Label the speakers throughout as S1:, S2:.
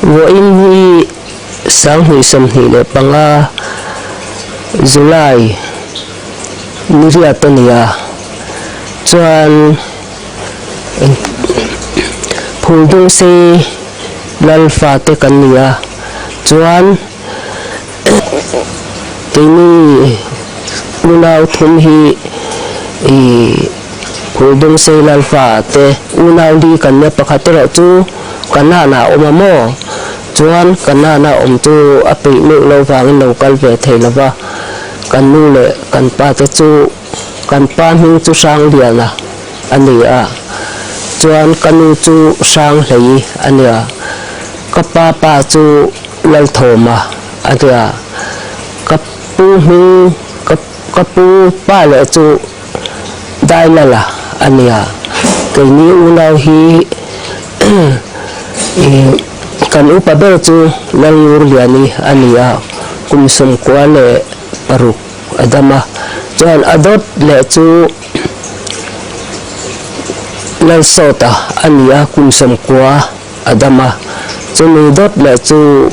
S1: wo in hi sang hui som hi le panga July ni ria tania chuan phul dung se lalfa te kan nia chuan tini unau thum hi phul dung se lalfa te unau li kan ne pakhatero chu kanana omamo chuan kanana om chu api me lo wangin lo kal ve theilawa kan nu le kan pa te chu kan pa hing chu sang liana ania chuan kanu chu sang hlei ania kapa pa chu lal thoma atia kapu hing kapu pa le chu dai lala ania keini unau hi kan upa ber chu lalur liani ania kumsum kwa le paruk adama chuan adot le chu lal sota ania kumsum kwa adama chumi dot le chu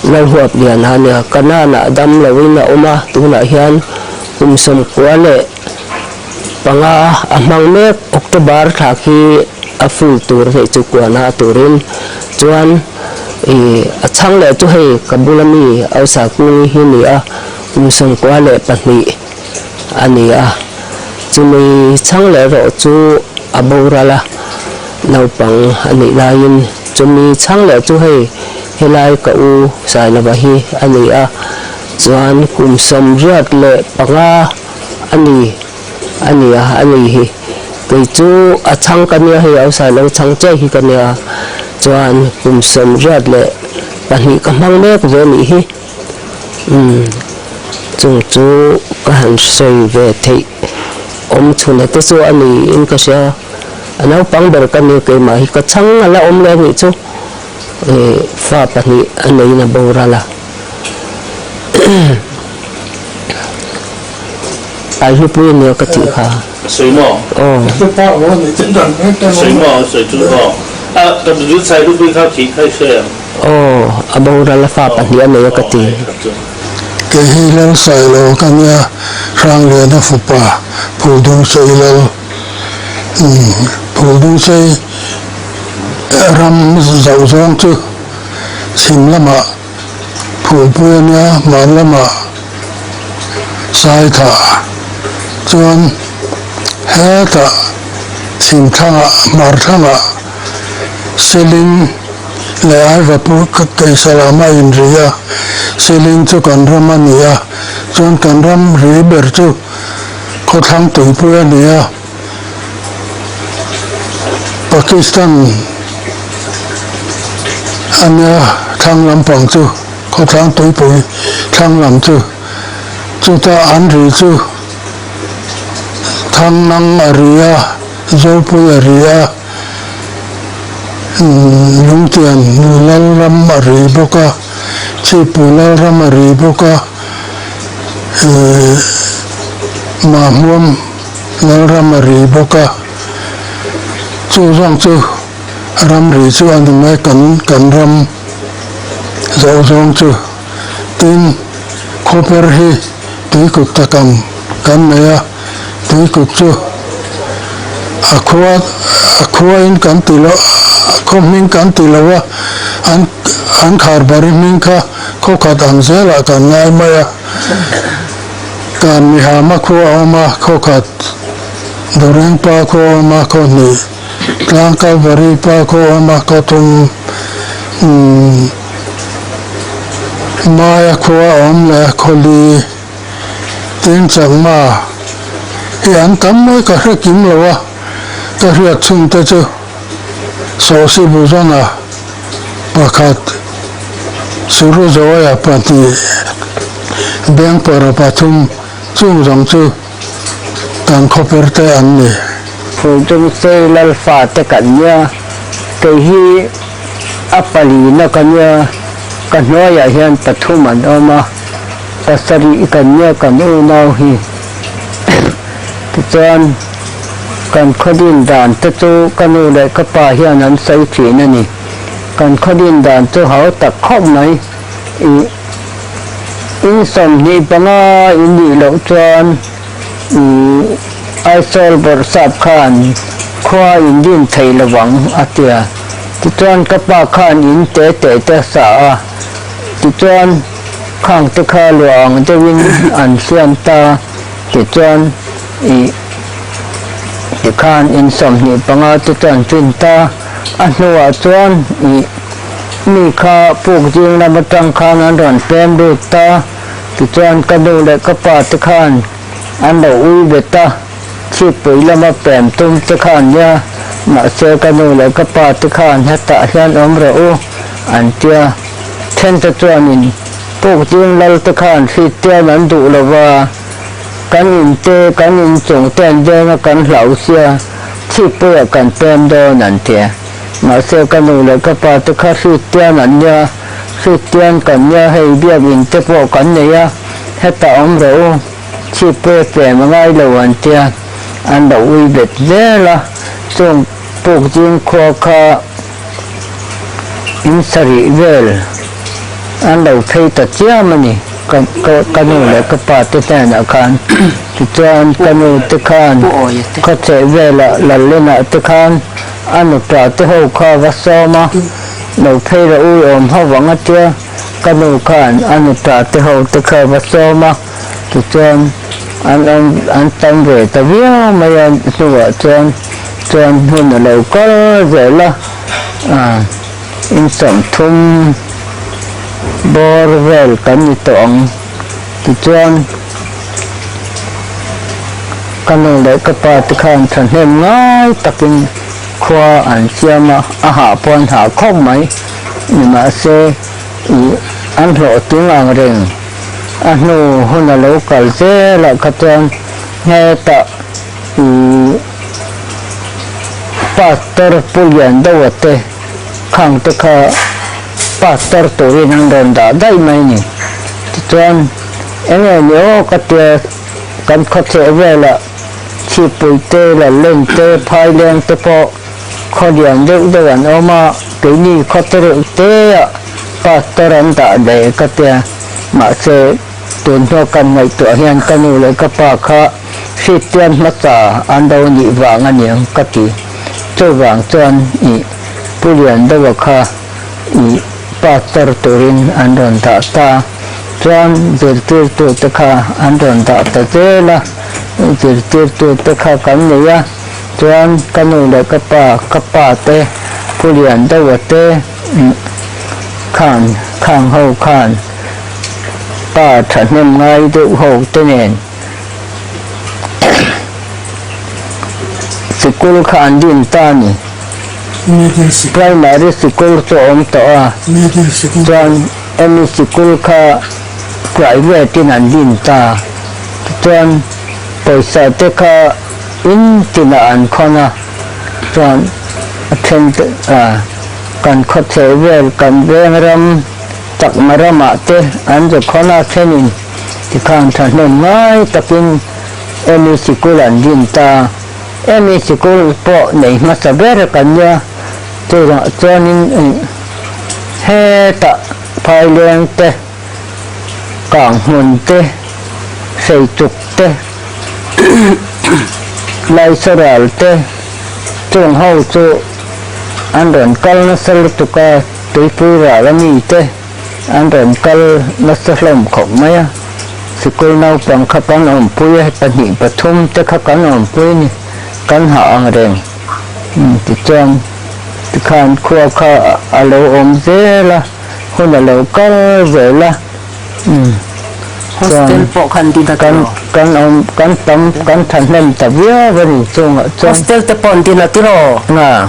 S1: lal huap lian hania kanana adam lawina oma tuna hian kumsum kwa le panga amang mek October thaki a full tur he chu kwa na turin chuan a chang le chu hei kabulami ausa ku hi ni a kumsum kwa le pahni ania chumi chang le ro chu aborala naupang ani lain chumi chang le chu hei helai ka u sai na ba hi ania chuan kumsum riat le panga ani hi cái chú à chăng cái này hay áo xài lâu chăng chơi khi cái này chuan kumsum riat le pani kamang mek ve ni hi chung chu ka han sei ve thei chuna te chu ani in ka sia anau pang ber ka ni ke ma hi ka chang ala le ni chu fa pani anei na borala ai hu pu ni ka ti kha
S2: 水墨哦，水墨水珠墨啊，咁如果菜都比較起開水啊。
S1: 哦，阿冇得啦，發白嘢你一個字。
S3: cái hi lal sai lo kan ya rang le na fu pa phul dung sei lal phul dung sei ram zau zong chu sim lama phul puan ya ma lama sai tha chuan heta sim thanga mar thanga selling le ai va pu kai salama in ria selling chu kan ramania chuan kan ram ri ber chu ko thang tui pu ania Pakistan ania thang lampang chu ko thang tui pu thang lam chu ta an ri chu thang nang aria zo pu aria lung tian lal ram ari boka chi pu lal ram ari boka ma muam lal ram ari boka chu rang chu ram ri chu an mai kan ram zo zong chu tin khoper hi tui kuk takam kan maya tui kuk chu akwa in kan tilo min kan tilawa an khar bari min kha ko khat an zela kan ngai maya kan mi ha ma ko ama ko khat doreng pa ko ama ko ni tlang ka bari pa ko ama ko tum maya ko am le ko li tin chang ma yan tam mai ka kim lawa ta riat chung ta chu so si bu zona pakhat suru zoya pati beng para pathum chung rong chu kan khoper te an ni
S1: phul dung se lal fa te kan nya ke hi apali na kan nya kan noya hian pathum an oma pasari kan nya kan u nau hi chuan kan khodin dan te chu kanu le ka pa hian an sai thi na ni กันขดินด่านตัวเขาตะคบไหมอินสมนี่ปังอินดีหลงจวนไอโซลบทสับขานคว้าอินดินไทยระวังอาเตียติจวนกับปาขานอินเตเตเตสาติจวนข้างตะคาหลวงจะวินอันเสียนตาติจวนติขานอินสมนี่ปังติจวนจุนตาอันหัวจวนมีข้าปลูกจริงนำมาตั้งขานอันร้อนเป็นดูตาติจวนกระดูและกระปาตะขานอันเราอุ้ยเบตาชีพปุ๋ยละมาแปมตุ้มตะขานยามาเจอกระดูและกระปาตะขานฮัตตะยันอมระอุอันเตียเทนตะจวนินปลูกจริงลัลตะขานฟิเตียนันดูละว่ากันอินเตกันอินจงเต้นเดินกันเหล่าเสียชีพปุ๋ยกันแปมโดนันเตียมาเจอกระดูและกระปาตะขานฟิเตียนันยาฟิเตียนกันยาให้เบียบินเตปอกันเนี่ยฮัตตะอมระอุชีพปุ๋ยแปมง่ายละวันเตียอันเราอุ้ยเบ็ดเล่ละส่งปลูกจริงขวคาอินสริเวลอันเราเทตัดเจ้ามันนี่กันนูเลยก็ปาติแตนอาคารที่จวนกันนูตะคานก็เจเวลละเล่นตะคานอันเราปราติโฮคาวัสมาเราเทเราอุ้ยอมหวังเจ้ากันนูคานอันเราปราติโฮตะคาวัสมาที่จวนอันตั้งเวทวิวมายันสัวจนหุ่นเราก็เจละอินสมทุมบอร์เวลกันอยู่ตรงที่จวนกันเลยก็ปาตะคานฉันเห็นง่ายตะกินคว้าอันเชียมาอาหารปนหาข้อมไหมนี่มาเซอันโหดตุ้งอ่างเร่งอันนู้หุ่นเราก็เจละก็จนเฮตะปัตตร์ปุยันดาวเตขังตะขาปัตตร์ตัวนี้นั่งเดินได้ไหมนี่จนเอ็งเนี่ยโยก็เตะกันขัดเสวละชีปุยเตละเล่นเตพายเลี้ยงเตปอขอเดียนเด็กเดินออกมาปีนี้ขัดเตะเตะปัตตร์อันตะเด็กก็เตะมาเสตุนเท่ากันในตัวเฮียนกันอยู่เลยก็ปากข้าฟิตเตียนมาจ่าอันดาวนี่วางอันยังกติเจ้าวางจวนผู้เรียนได้ว่าข้าปัตตร์ตุรินอันโดนตาตาจวนจิตติตุตะข้าอันโดนตาตะเจละจิตติตุตะข้ากันเนี่ยจวนกันอยู่เลยก็ปาเตผู้เรียนได้ว่าเตข้างเฮาข้านป้าฉันยังไงดูโหดตัวเนี่ยสกุลขานดินตานี่ไพรมารีสกุลตัวอมตัวจนมีสกุลข้าไพรเวทีนันดินตาจนไปใส่เตข้าอินตินาอันคนะจนเทนกันขัดเสวลกันเวงรำตักมารมาเตอันจะขณะเช่นนี้ที่ข้างถนนง่ายตะกินมีสกุลอันดินตามีสกุลปอในมาสเบรกันเนี่ยตัวจอนินเฮตะพายเลี้ยงเตกางหุ่นเตใส่จุกเตไลสระเตจงเฮาจูอันเดินกัลนัสลตุกาตุยปุยราลมีเตอันเดินกัลนัสลมของไหมสกุลนาวปังขับกันอมปุยปนิปทุมเตขับกันอมปุยนี่กันหาอังเร่งติดจอมติดขานครัวข้าอาโลอมเจละคนอาโลก็เจละ
S4: โฮสเทลปอคันดินตะ
S1: กันอมกันตั้มกันทันเล่นตะเวียวันนี้จง
S4: โฮสเทลตะปอนดินละติโร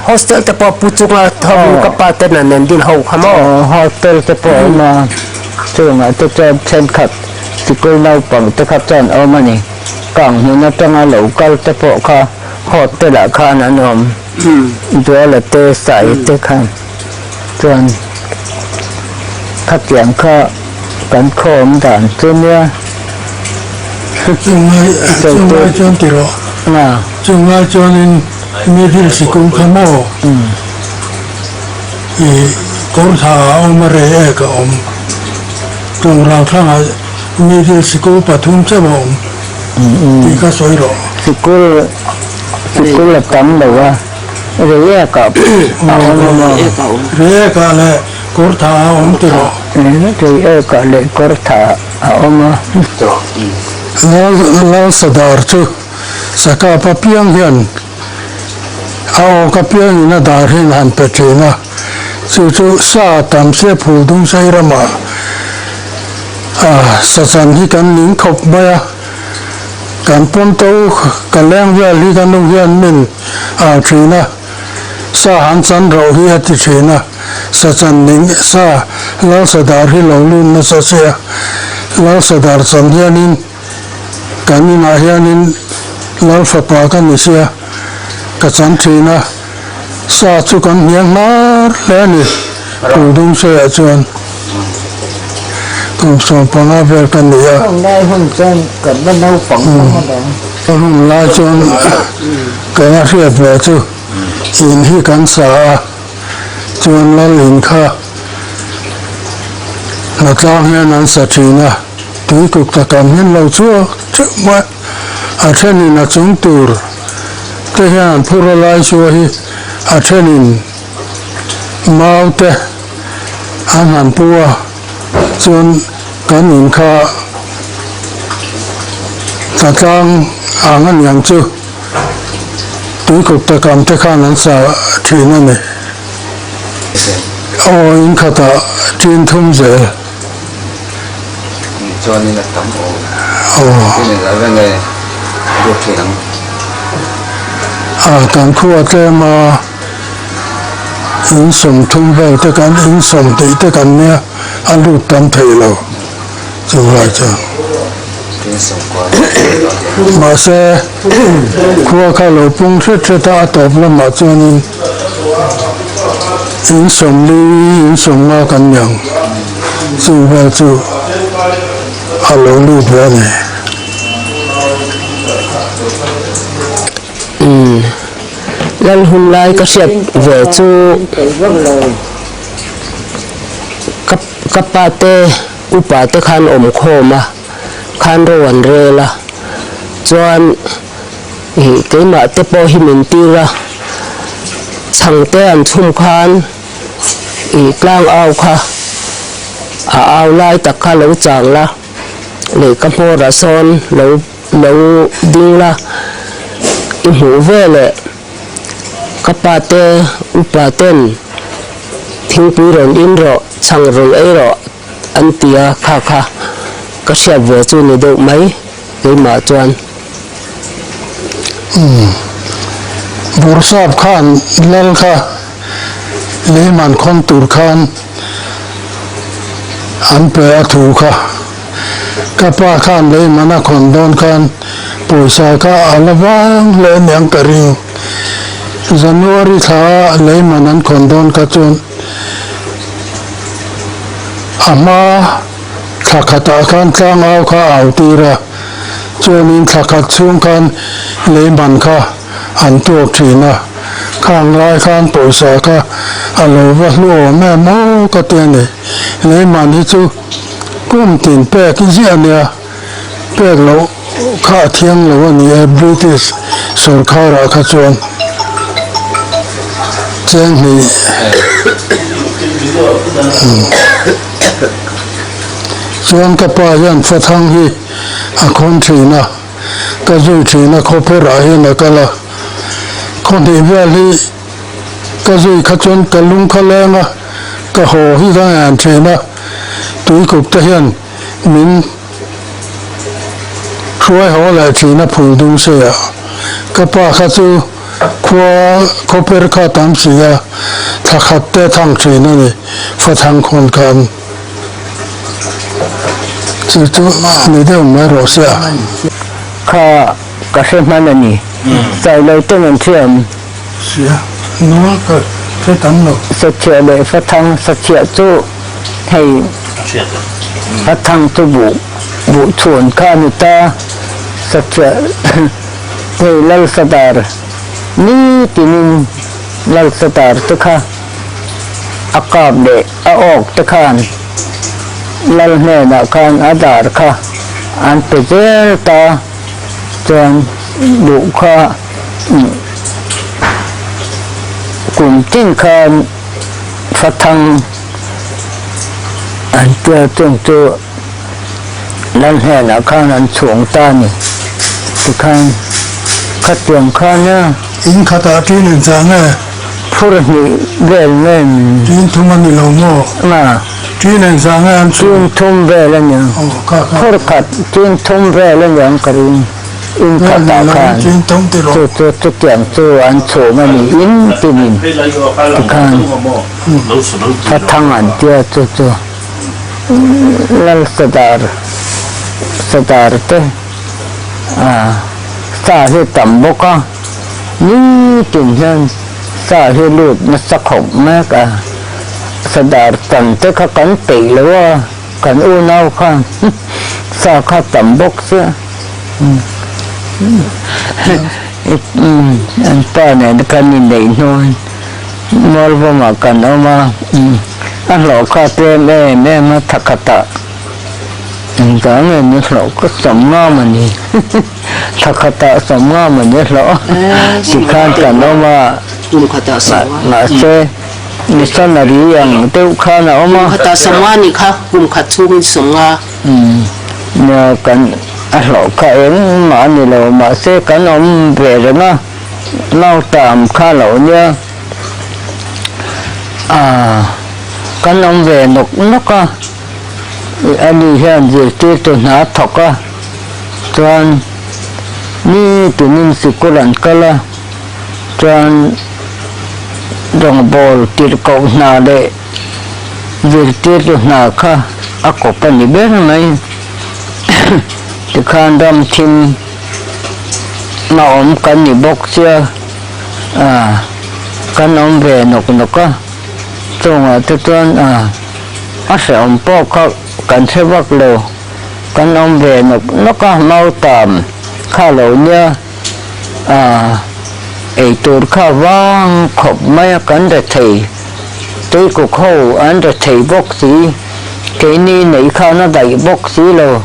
S4: โฮสเทลตะปอปุจุกละทอมกับปาเตนันเนนดินเฮาขมอ
S1: โฮสเทลตะปอมาจงจะจอมเช่นขัดสกุลนาวปังตะขับจอนเอามานี่กังหินตั้งอาโลกัลตะปอข้าหดเตละข้านันอมตัวละเตใส่เตขันจนขัดเสียงข้ากันโคมด่านจนเนี่ย
S3: จงไงจนติโรจงไงจนินมีที่สกุลขโม cột thả ông mà rễ cả ông trong lao thang à như thế sự cố bắt thung chấp ông thì cái soi rồi
S4: sự cố là cắm đầu à rễ cả
S3: rễ cả là cột thả ông từ rồi
S4: rễ cả lại cột thả ông
S3: lao sadar chu saka papiang hian ao kapiang ina dar hin han petrina chu sa tam se phul dung sai rama sa chan hi kan ning khop baya kan pon to kaleng ya li kan nong hian min trina sa han chan ro hi ati trina sa chan ning sa lao sadar hi lo lun na sa se lao sadar chan hianin kami nahianin lau fapa kan isia kachan thina sa chu kan hiang mar leni pudung se chuan kum so panga ver kan nia
S4: nay hun chen kan ban nau phẳng
S3: hum la chuan kana riat ve chu in hi kan sa chuan la lin kha na tlang hian an sa thina tui cục ta cảm nhận lâu chúa chứ mà trên này là chúng tur cái hàng phuro lai chúa hi trên này mau te anh hàn bùa chôn cái nhìn kha ta trang anh yang chu tui cục ta cảm te khan anh sa thì nó này in kha ta trên thum dễ
S5: cho nên là tắm cái này là vấn đề được thì lắm
S3: càng khua thêm mà in sum thung về tới cái in sum thì tới cái này anh lụt tâm thầy lâu chịu lại cho mà sẽ khua khai lâu bung chết ta tập lắm mà cho nên in sum đi in sum mà cái nhang chịu về chịu alo lụt về này
S1: lần hôm nay có sẽ về chu cấp ba tê upa tê khan khô mà khan rồi ăn rê là choan cái mà tê po hi mình tiêu ra chẳng tê ăn chum khan klang ao kha ao lai tak kha lâu chang la le ka po ra son lâu ding la hữu về lệ các bà tê upa tên thinh bùi rộn in rõ chẳng rộn ấy rõ anh tìa khá khá các xe về chú này được mấy cái mà choan
S3: Bursab Khan lal kha Lehman Kontur Khan an pe athu kha kapa Khan Lehman Kondon Khan poisa ka alawang le nyang karing January tha Lehman an Kondon ka chon ama thakata Khan tlang au kha au tira chonin thakat chung Khan Lehman kha an tuộc thina khang lai khan poisa ka alo va lo me mo ka te ne le man hi chu kum tin pe ki zia ne pe lo kha thiang lo ni British sarkar ka chon chen ni chon ka pa yan fa thang hi a khon thina ka zui thina khopera hi na kala con thì về đi cái gì khát chôn cái lung khát leng á cái hồ hi cái ngàn trên á túi cục tới hiện mình xuôi hồ lại chỉ là phù dung xe à cái ba khát chú qua copper khát tam sĩ à thà khát té thang trên này phát thang con can chỉ chú mình đều mới rồi xe
S4: kha cái gì mà này tại lời tên anh thiền
S3: nó cái tấm rồi
S4: sẽ chia để phát thăng sẽ chia cho hay phát thăng cho vụ chuẩn kha người ta sẽ chia thì lal sadar ni tinin lal sadar to kha akab de aok te khan lal ne na khan adar kha an pe zel ta chuan du kha kum tin khan fathang an tia chung chu lal ne na khan an chung ta ni te khan khát tiền khan nha
S3: in khata tin en changa
S4: phur ni vel men
S3: tin thumani lo mo
S4: na
S3: tin en changa an
S4: tin thum vel nya
S3: ka
S4: phur khat tin thum vel nya karin in khata khan
S3: tin thum te lo
S4: chu tiền chu an chu ma ni in tinin phát thang an tia chu lal sadar te sa he tam boka ni tin han sa he lut na sakhom ma ka sadar tan te kha kan pe lo kan u nau kha sa kha tam bok se an pa ne kan ni nei non mol bo ma kan o ma an lo kha te me ma thakata cả người như lỗ có sống ngon mà nhỉ thật khata sống ngon mà như lỗ chỉ khan cả nó mà là xe như sao là đi ăn tiêu khan nào mà
S1: khata sống ngon thì khác cùng khát chung sống ngon
S4: nhờ cần lỗ cả em mà như lỗ mà xe cần ông về rồi nó lâu tạm kha lỗ nha cần ông về nó có anh đi hiện giờ tiêu tụi nó thọc á, toàn ni tụi mình sự cố gắng cả là toàn đồng bộ tiêu cầu nào để giờ tiêu tụi nó cả, có phần gì biết này, thì khán đam chim nào ông cần gì bốc chưa, cần ông về nộp á, trong tôi toàn sẽ ông bốc các cần sẽ bắt lô cần ông về nó có mau tầm khá lâu nha ấy tôi khá vang khóc mấy cần để thầy tôi cũng khâu anh để thầy bốc gì cái này khá nó đầy bốc gì lô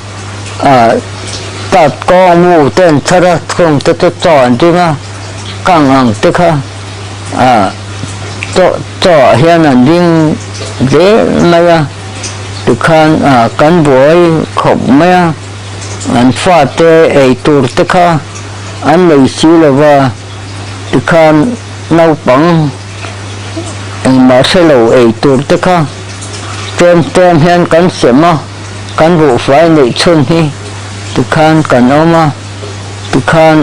S4: tạt con mù tên thật ra không tôi chọn chứ mà càng hàng tức ha cho hiện là riêng dễ mấy từ khan cán bội khổng mấy anh phát te ấy tour te kha anh lấy xí là và từ khan nấu bằng anh mà sẽ lâu ấy tour te kha tem hiện cán xem mà cán vụ phải lấy chân hi từ khan cán ôm mà từ khan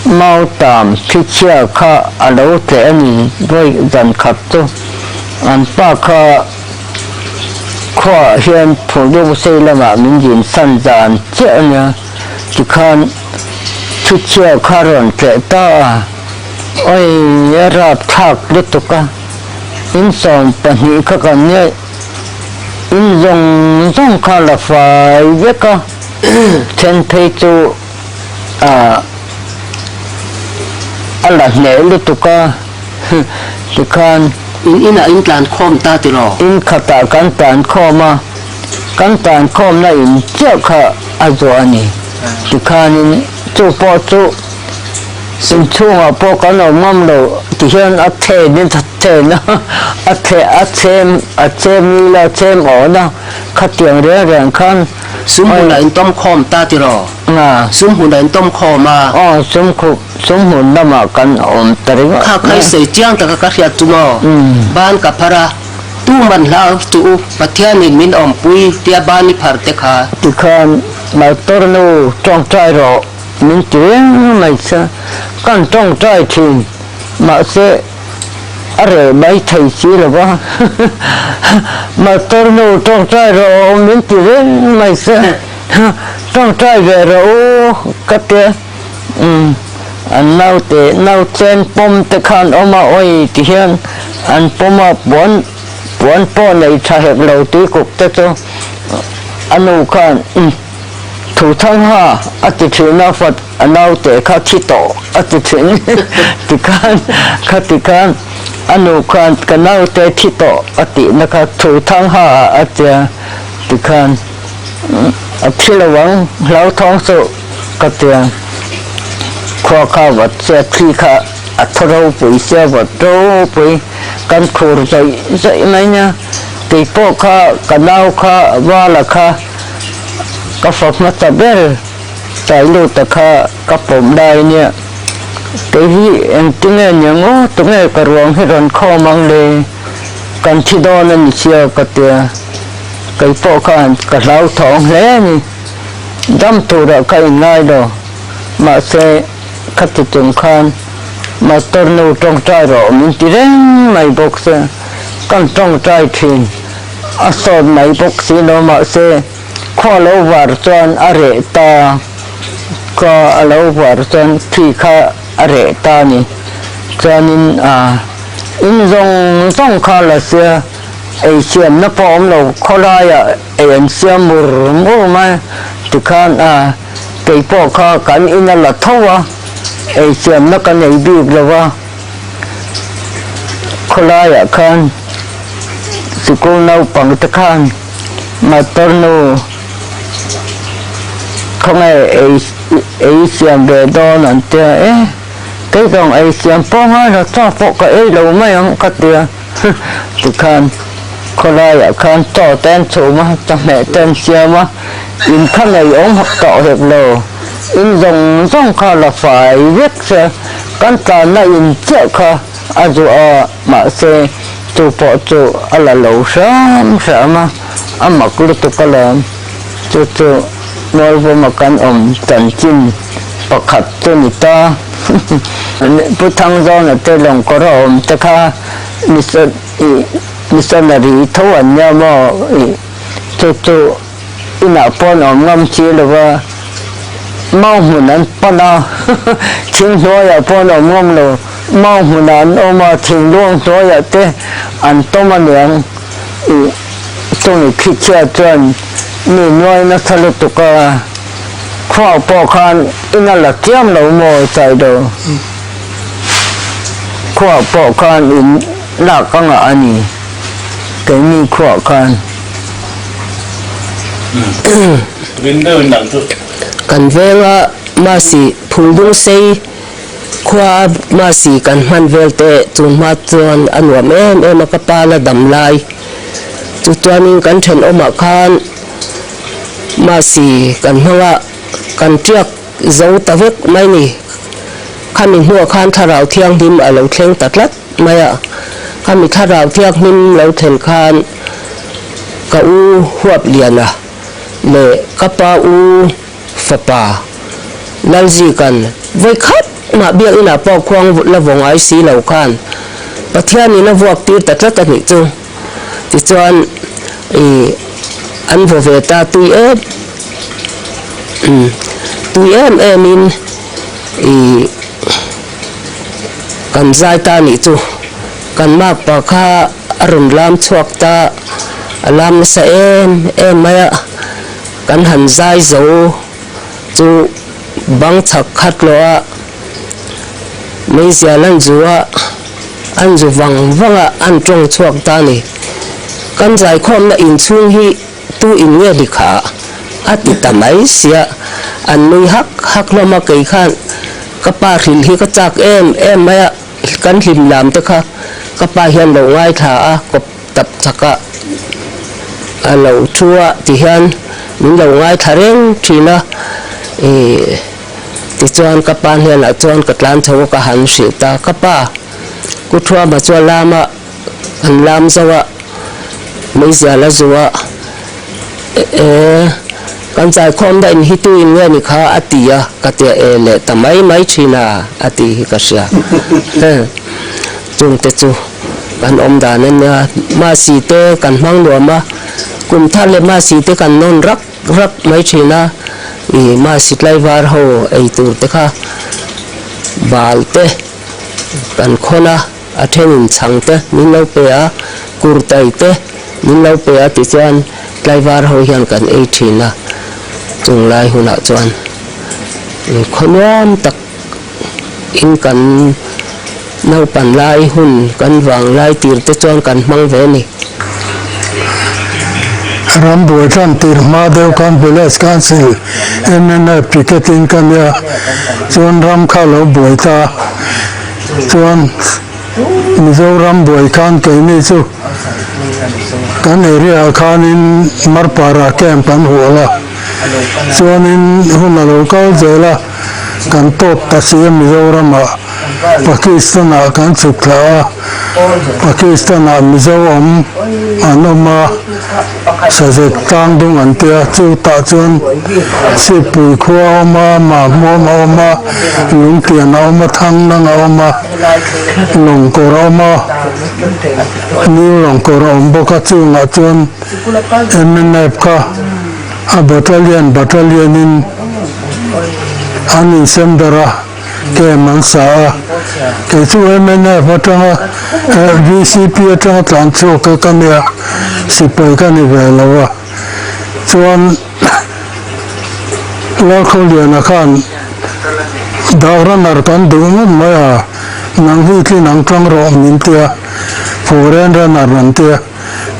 S4: mau tạm khi chia kha lâu thế anh với dần khát tu anh pa kha khoa hiện phụ nữ xây là mà mình nhìn sẵn sàng chết nha chỉ khan chút chiều khá rộn trẻ ta ôi rạp thạc lít tục á in son bản hữu các con nhé in dòng khá là phải biết á trên thấy chú anh là nể lít tục á chỉ khan
S1: in là in tàn khom ta thì rồi
S4: in khata kan tan khoma kan tan khom na in che kha azwani ti khanin chu po chu sin chunga po kan o mam lo ti hian a the ni the na a chem la chem o na khatiang re khan
S1: sum hun là in tom khom ta thì rồi sum hun là in tom khom mà
S4: sum hun na ma kan om taring
S1: kha khai sei chiang ta ka khia tu mo ban ka phara tu man la tu pathian in min om pui tia ban ni phar te kha
S4: ti khan ma torno trong trai ro min tiếng mai sa kan trong trai thin ma se are bai thai chi lo ba ma torno trong trai ro min tiếng mai sa trong trai về ro ka te anh nấu chen pom te khan oma oi ti hian an poma bon po nei tha hek lo ti cục te cho anu khan thủ thang ha ati thina fat anau te kha chi to ati thin ti khan anu kan kanau te thito ati naka thu thang ha atia tikhan aphilawang lau thong so katia khwa kha wat se thi kha atharo pui se wat do pui kan khur zai mai nya ti po kha kanau kha wala kha ka phok na tabel tai lu ta kha ka pom dai nya cái gì em tiếng nghe nhớ ngó tiếng nghe cả ruộng hết rồi kho mang lên cần thi đo nên chiều cả tiền cái bộ khăn cả lão thòng lẽ nhỉ đâm tù đã cái ngay đó mà sẽ cắt từ từng khăn mà tôi nấu trong trai rồi mình chỉ đến mấy bốc xe con trong trai thìn à son mấy bốc xe nó mà sẽ kho lâu vào tròn à rễ ta có lâu vào tròn thì khá are ta ni cho nên in dòng kha là xe ai xem nó phom lâu khó lai ai xem mur mà thì khan cái bộ kha cảnh in là thâu ai xem nó cái này biết là khó lai khan sự cô nấu bằng tất khan mà tôi nấu không ai xem về đó là thế cái dòng ấy xem phong á là cho phụ cái ấy lâu mấy ông cắt tiền thì khan có lai ở khan tỏ tên số mà cho mẹ tên xem mà in khăn này ông học tỏ hiệp lồ in dòng kha là phải viết xe căn cả này in chợ kha dù mà xe chủ bộ chủ là lâu sớm mà mặc lúc tôi có làm chủ nói với một căn trần chinh bậc hạt cho người ta bút thang do là tên lòng có rồi ta kha missionary thấu ảnh nhau mà cho ina pon ngâm chi là mau muốn ăn pon nào chính nói là pon ngâm rồi mau muốn ăn mà chính luôn nói là thế ăn tôm ăn miếng tôi khi chơi chân mình nói nó thật là tục khoa bỏ khan ina là kiếm lâu mò chạy đồ khoa bỏ khan in là con ở anh cái mi khoa khan cần về là mà si phun dung say khoa mà si cần man về te chun ma chuan anh wa em mà cái là đầm lai chu chuan in cần thèn mà khan mà si cần hoa cần trước dấu ta viết mấy nè khăn mình mua khăn thà rào thiang him ở lâu thiang tạt lát mày khăn mình thà rào thiang him lâu thiang khăn cả u huệp liền lệ capa u phật bà làm gì cần với khách mà biết là bao quang là vòng ái xí lâu khăn và thiên này nó vuộc tiêu tạt lát tạt nhị chung thì cho anh vừa về ta tùy ép tụi em in cần giải ta nị chú cần mặc bà kha rừng làm chuộc ta làm sẽ em mày cần hành giải dấu chú băng chặt khát lo mấy giờ lần chú anh chú vắng anh trông chuộc ta nị cần giải khom là in chung hi tu in nghe đi khá ati tamai sia an nui hak lo ma kai khan ka pa rin hi ka chak em maya kan him lam te kha ka pa hian lo ngai tha ko tap chaka a lo chua ti hian min lo ngai thareng thina ti chuan ka pa hian a chuan ka tlan tho ka han si ta ka pa ku thua ma chu lama an lam zawa mai zia la zuwa kan chai khom da in hitu in nge ni kha atia katia ele tamai mai china ati ka sia chung te chu kan om da nen ma si te kan mang lo ma kum tha le ma si te kan non rak mai china ma si lai war ho ei tur te kha bal te kan khona athen in chang te min lo pe a kur tai te min lo pe a ti chan lai war ho hian kan ei thina chung lai huna chuan khonam tak in kan
S1: nau pan lai hun kan wang lai tir te chuan kan mang ve ni
S3: ram boi than tir ma deu kan village council MNF picketing kan ya chuan ram kha lo boi ta chuan Mizoram boi kan ke ni chu kan area khan in marpara camp kan hola chuan in hun lo kal zela kan top ta siam Mizoram Pakistan kan chukla Pakistan Mizoram anoma sajek tang dung antia chu ta chuan sipui khuwa ma mo ma lung tian ma thang nang ma long kor ma ni long kor boka chu nga chuan MNF ka a battalion in ani semdara ke mansa ke chu MNF atanga VCP atanga tlan chu ka kamya sipai ka ni velawa chuan local liana khan dawranar kan dungun maya nang hi thi nang tang ro min tia foreign runner nan tia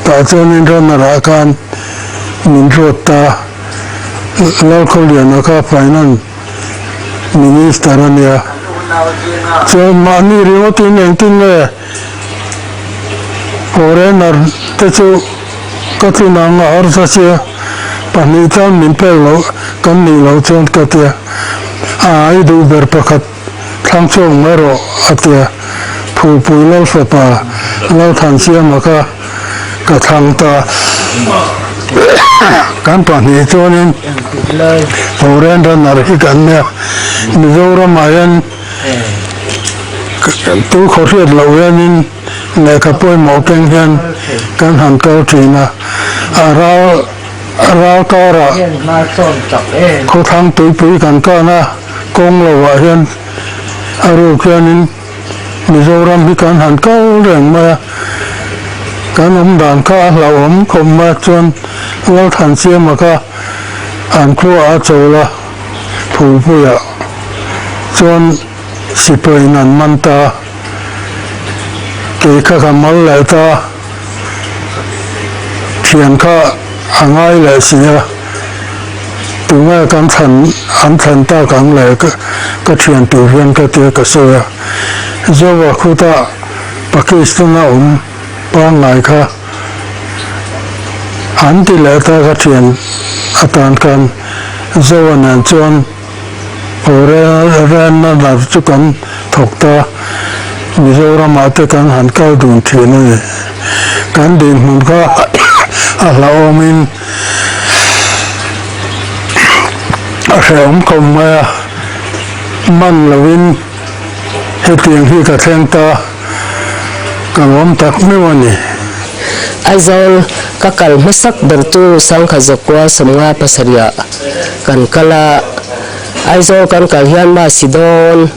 S3: ta chuan in runner kan min rota local liana ka finance minister ania so mani riotin engtin le foreigner te chu katlina nga arsa sia pani tan min pelo kan ni lo chon katia ai du ber pakhat thang chong mero atia phu lo fa lo than sia maka ka thang ta kan pani chonin foreigner nar hi kan ne Mizoram ayan tu khoriat lo yanin le ka poi mo keng hian kan han kau thina ra ka ra ko thang tui pui kan ka na kong lo wa hian aru khianin Mizoram hi kan han kau reng ma kan dan ka lo khom ma chuan lo than sia ma ka an kho a chola phu ya chuan sipai nan manta ke kha kamal la ta thian kha angai la sia tunga kan than ta kang la ka thian tu hian ka te ka soya zowa khuta Pakistan na pa ngai kha anti la ta ka thian atan kan zowa nan chuan ran na la chu kan thokta Mizoram ate kan han kau dun thina kan din mun kha a laomin a hreum kom ma man lovin hetiang hi ka thengta kan tak me wani
S1: aizol kakal masak bertu sangkha zakwa samnga pasaria kan kala aizol kan kal hian ma sidon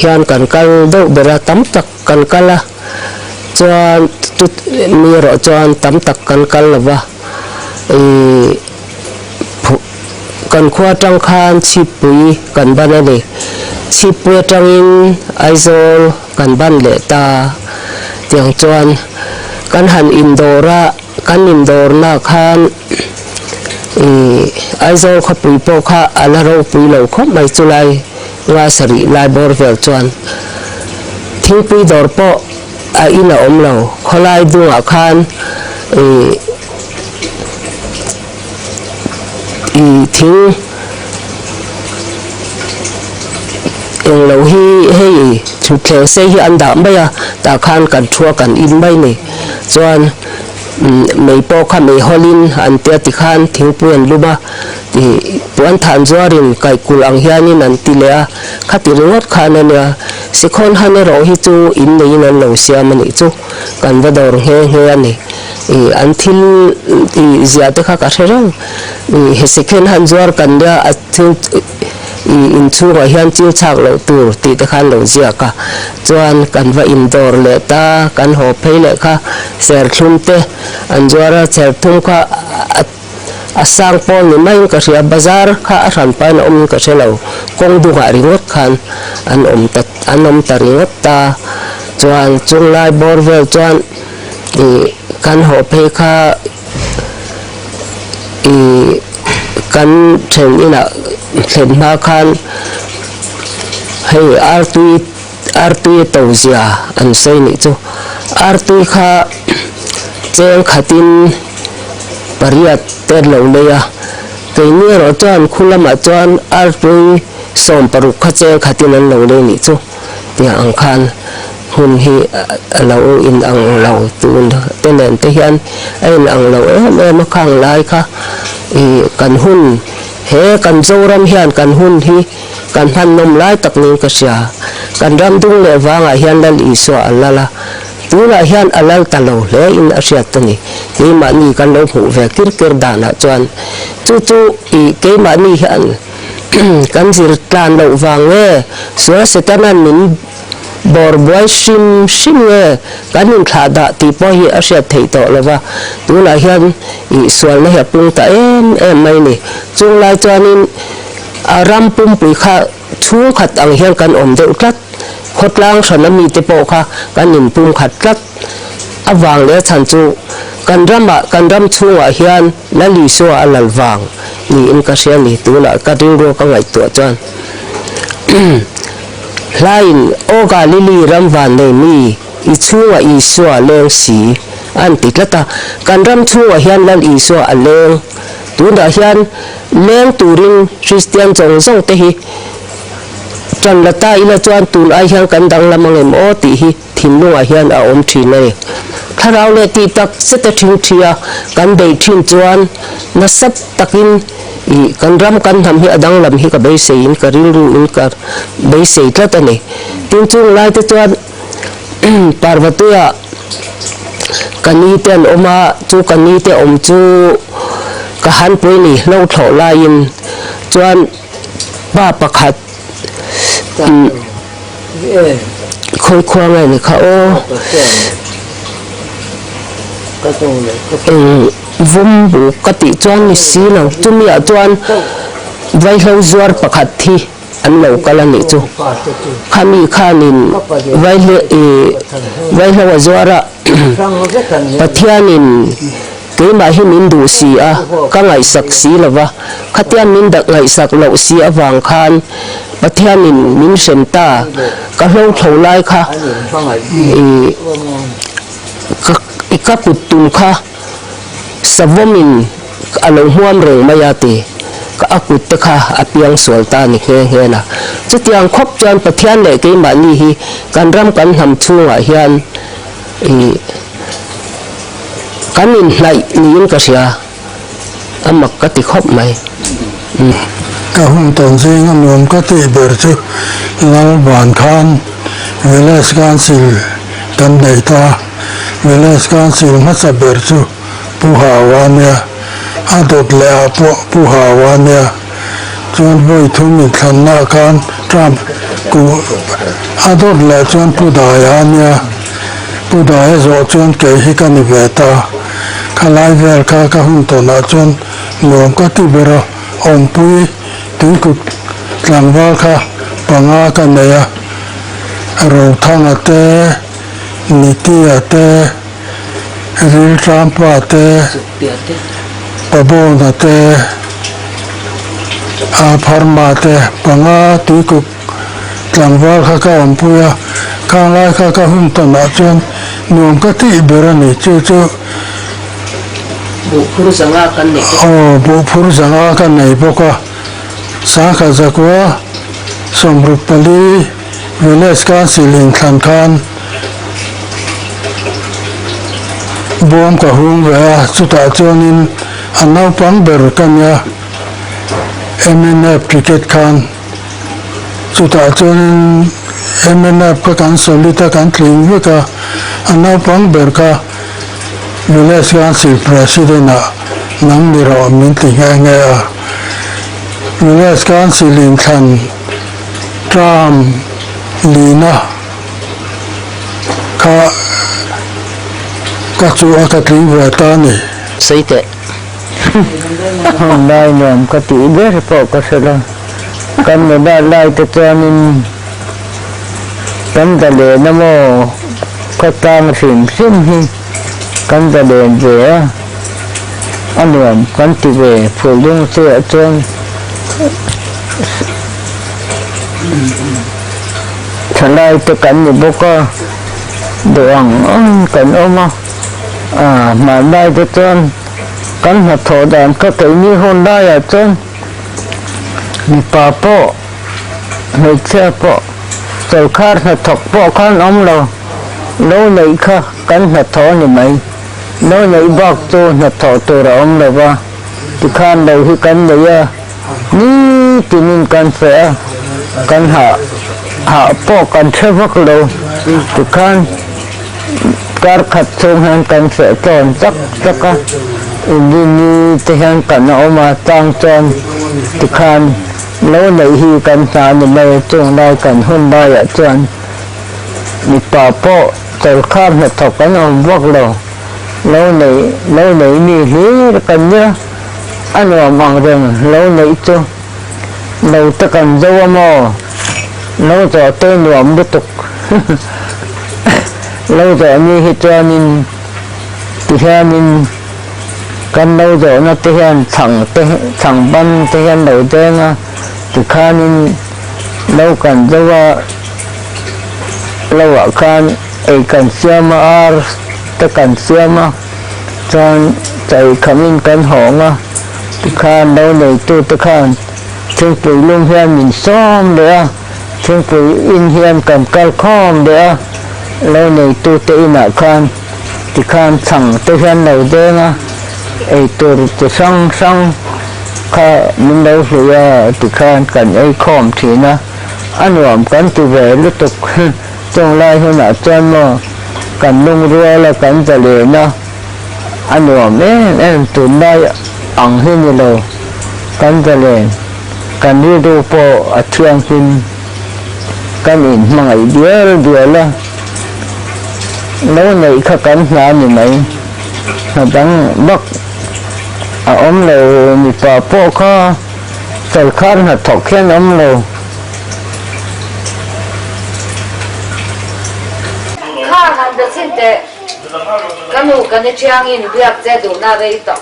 S1: hian kan kal do bera tam tak kan kala chuan tut mi ro chuan tam tak kan kal lawa kan khwa tang khan chipui kan banani chipui tangin aizol kan ban le ta tiang chuan kan han indora kan indor na khan aizol kha pui po kha alaro pui lo kho mai chulai nga sari lai bor vel chuan thingpui dor po a ina omlo kholai dunga khan thing eng lo hi hei thu khe se hi an da mai ta khan kan thua kan in mai ni chuan mei po kha mei holin an te ti khan thingpui an luba ti puan than zuarin kai kul ang hianin an ti le a khati ringot khan ania sikhon hane ro hi chu in nei nan lo siam ani chu kan va dor he ani an thil zia te kha ka therang he sikhen han zuar kan dia a thil in chu ra hian chiu chak lo tur ti te khan lo zia ka chuan kan va indoor le ta kan ho phei le kha ser thlum te an zuara cher thum kha asang pol ni mai ka ria bazar kha a ran pa na ka chelo kong du ga ringot khan an om ta ringot ta chuan chung lai bor vel chuan kan ho pe kha kan then ina thlen ma khan hei artui tawzia an sei ni chu artui kha cheng khatin pariat ter lo leya keini ro chuan khulama chuan artui som paru kha cheng khatin an lo le ni chu tia ang khan hun hi lo in ang lo tun tenen te hian ein ang lo em khang lai kha kan hun he kan zoram hian kan hun hi kan han nom lai takning ka sia kan ram dung le wanga hian lal iso alala tuna hian alal talo le in asia tani ke ma ni kan lo hu ve kir dana chuan chu ke ma ni hian kan zir tlan lo wange so setanan min bor boy sim nge kanin thada ti po hi asia thei to lova tuna hian sual na hapung ta em mai ni chung lai chuanin aram pum pui kha thu khat ang hian kan om deuh tlat khotlang sanami te po kha kanin pum khat tlat awang le chan chu kan ram chunga hian lali so alal wang ni in ka sia ni tuna ka ring ro ka ngai to chuan lain oga lili ramwan le mi I chunga I so leng si an titlata kan ram chunga hian lal I so aleng tunda hian leng turing Christian zong te hi chan lata ila chuan tun ai hian kan dang lamang em o ti hi thinlunga hian a om thi nei tharau le ti tak seta thing thia kan dei thin chuan na sap takin I kan ram kan tham hi adang lam hi ka bei sein ka ring in ka bei sei tlata ni tin chung lai te chuan parvatuya kani ten oma chu kani te om chu ka han pui ni lo tho lai in chuan ba pakhat khoi khwang ai ni kha o vum bu kati chuan ni si lo chumi a chuan vai hlo zuar pakhat thi an lo kala ni chu khami khanin vai hlo zuara pathianin keima hi min du si a ka ngai sak si lova khatian min dak ngai sak lo si awang khan pathianin min semta ka hlo tho lai kha ka putum kha savomin alo huam reng mayate ka akut te kha apiang solta ni he na chutiang khop chan pathian le ke mani hi kan ram kan ham chunga hian kanin lai ni in ka sia amak ka ti khop mai
S3: ka hum ton sing anom ka ti ber chu lal ban khan veles kan sil kan nei ta veles kan sil ma sa ber chu puhawania adot le puhawania chuan voi thumi thanna kan tram ku adot le chuan pudayania pudaya zo chuan ke hi kan ni veta khalai vel ka hum to na chuan nom ka ti bera om pui tin ku tlangwa kha panga ka neya ro thanga te nitia te ril trampa te pabona te a pharma te panga tuiku tlangwal kha ka ompuya kangai kha ka hum to na chuan nuam ka ti berani chu
S1: bu phuru sanga kan nei
S3: bu phuru sanga kan nei boka sa kha zakwa somrupali veles ka silin khan bom ka hum ve chuta chuanin anau pang ber kanya MNF cricket khan chuta chuanin MNF ka kan solita kan tling veka anau pang ber ka veles kan sil president a nang ni ro min ti nge a veles kan silin khan tram lina ka chu ka tling ve ta ni
S1: sei te
S4: lai nom ka ti ber po ka sala kan me da lai te chuanin kan ta le na mo ka tang sim sim hi kan ta le về anh em kan ti về phù lung se chuan thalai te kan ni boka doang kan oma mà đây cho chuan kan ha tho dan ka kai ni hon da ya chuan mi pa po người cha po sau khát ha thọc po kan om lo lâu này kha kan ha tho ni mai lâu này bak to ha tho to ra om lo ba ti khan đâu hi kan này ya ni tinin kan fe kan ha po kan the vak lo ti khan kar khat chung han kan fe ton chắc ka ni te han kan oma tang chon ti khan lâu này hi kan sa ni mai chung dai kan hun dai ya chuan mi pa po sau khát ha thọc kan om vak lo lâu này mi hi kan nhá anh vào mang rằng lâu này chứ lâu ta cần dâu mò lâu giờ tên nhóm tiếp tục lâu giờ như hết cho nên thì theo nên cần lâu giờ nó thì hiện thẳng ban thì hiện đầu tiên thì khá nên lâu cần dâu lâu ở khăn ấy cần xem mà ta cần xem mà cho chạy khám cần hỏng tức khan đâu này tôi tức khan thương quỷ lung hiền mình xóm đấy thương quỷ in hiền cầm cal khom đấy lâu này tôi tự nã khan tức khan thẳng tôi hiền đầu đấy mà ấy tôi sang kha mình đâu phải tức khan cần ấy khom thì na anh làm cần từ về lúc tục trong lai hơn là chân mà cần lung rua là cần trả lời na anh làm em tụi đây ang hin lo kan jale kan ni do po athiang hin kan in mangai dia la lo nei kha kan na ni mai ha dang bak om lo mi pa po kha sal khan ha thok khen om lo
S6: kha han da sin te kanu kan ni chiang in biak che du na dei to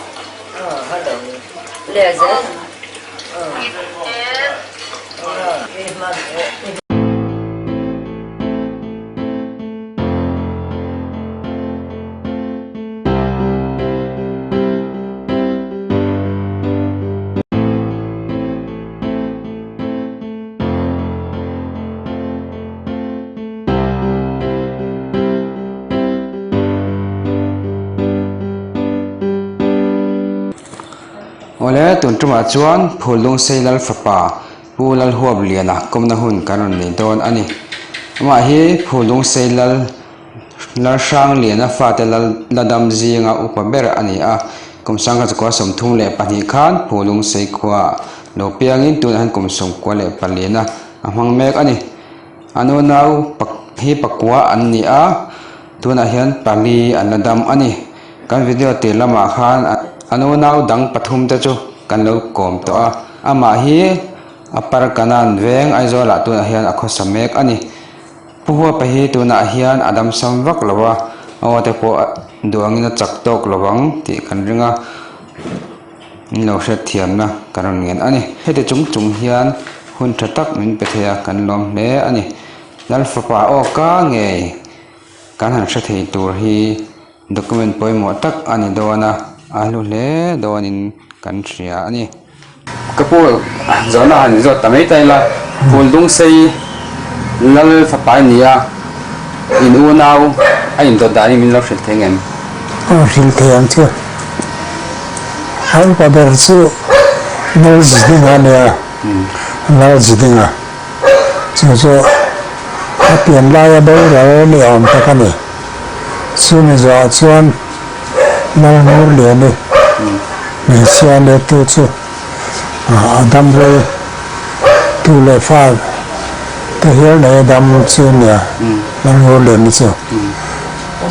S6: lệ dễ
S5: ole tun tuma chuan phulung seilal fapa pulal huap liana komna hun karon nei don ani ma hi phulung seilal lar sang liana fatelal ladam zinga upaber ani a komsang ka ko somthung le pani khan phulung sei khwa lo piangin tun han komsong ko le palena amang mek ani anu nau hi pakwa an ni a tuna hian pali anadam ani kan video te lama khan anu nau dang pathum ta chu kan lo kom to a ama hi apar kanan veng aizola tu hian akhosamek ani puwa pahi tu na hian adam samwak lawa awate po duangina chaktok lawang ti kan ringa no sha thiam na karon ngen ani hete chung hian hun thatak min pethea kan lom le ani lal fapa o ka nge kan han sha thei tur hi document poimo tak ani dona alu le donin kan ria ani kapo zona han zo tamai tai la puldung sei lal fapa nia in u nau ai to dani min lo shil thengen
S3: shil theng chu ai pa ber chu nol jidinga ne nol jidinga chu a pian la ya bo ra ni om ta ka ni chu ni zo chuan nol nol le ni ni sia le tu chu adam re tu le fa ta hiel ne dam chu ne nol nol le ni chu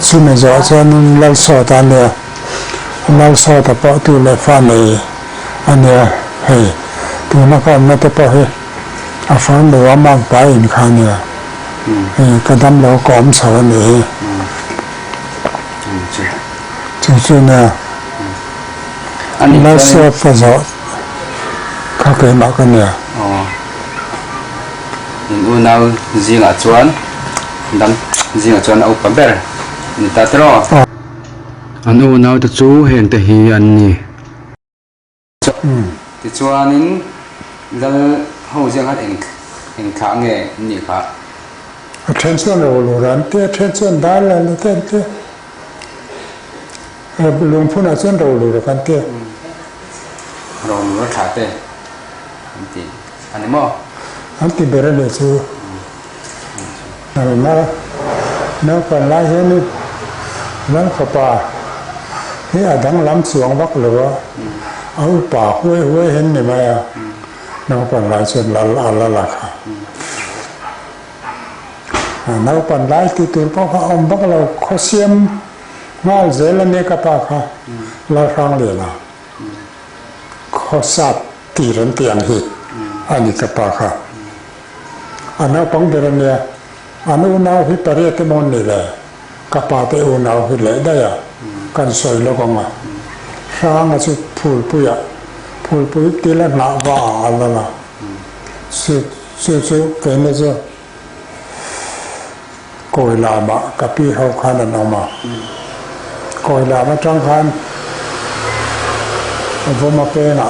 S3: chu ni zo chuan lal so ta ne nal so ta pa tu le fa ne ania hei tu na ka na te pa he a fan do amang pa in kha ne กระดำเรากอมสอนนี่จริงๆนะ
S5: อันนี้
S3: แล้วเสื้อผ้าสอดเขาเคยมากันเนี่ย
S5: อ๋อเห็นอุ่นเอาจีงอ่ะชวนดำจีงอ่ะชวนเอาปั๊บเบอร์นี่ตาตรออันอุ่นเอาตะจูเห็นแต่ฮีอันนี้ที่ชวนนี้แล้วเขาจะหัดเองข้างเงี้ยนี่ค่ะ
S3: attention เราหลุดอันเตี้ย attention ได้แล้วเตี้ยหลวงพ่อน่ะส่วนเราหลุดกันเตี้ย
S5: เรารถขาเต้อันนี้มั้ง
S3: อันที่เบรเลยซูนั่นนะนักปัญญาเห็นนี่นั่นขป่านี่อาดังล้ำสวงวักหรือว่าเอาป่าห้วยเห็นนี่ไหมอ่ะนักปัญญาส่วนละค่ะนักปัญญาที่ตัวพ่อเขาบักเราเขาเสียมงาเจริญเนี่ยกับป่าค่ะเราฟังเลยนะเขาสับตีรันเตียงหิอันนี้กับป่าค่ะอันนั้นปังเดรเนี่ยอันนู้นเอาที่ประเทศที่มันนี่แหละกับป่าที่อุณเอาที่เลยได้อะกันสวยแล้วก็มาช้างก็จะพูดปุยตีแล้วหนาว่าอะไรล่ะสุดเกินเลยจ้ะกอยลาบะกับพี่เขาขันนั่นออกมากอยลาบะจังขันผมมาเป็นอ่ะ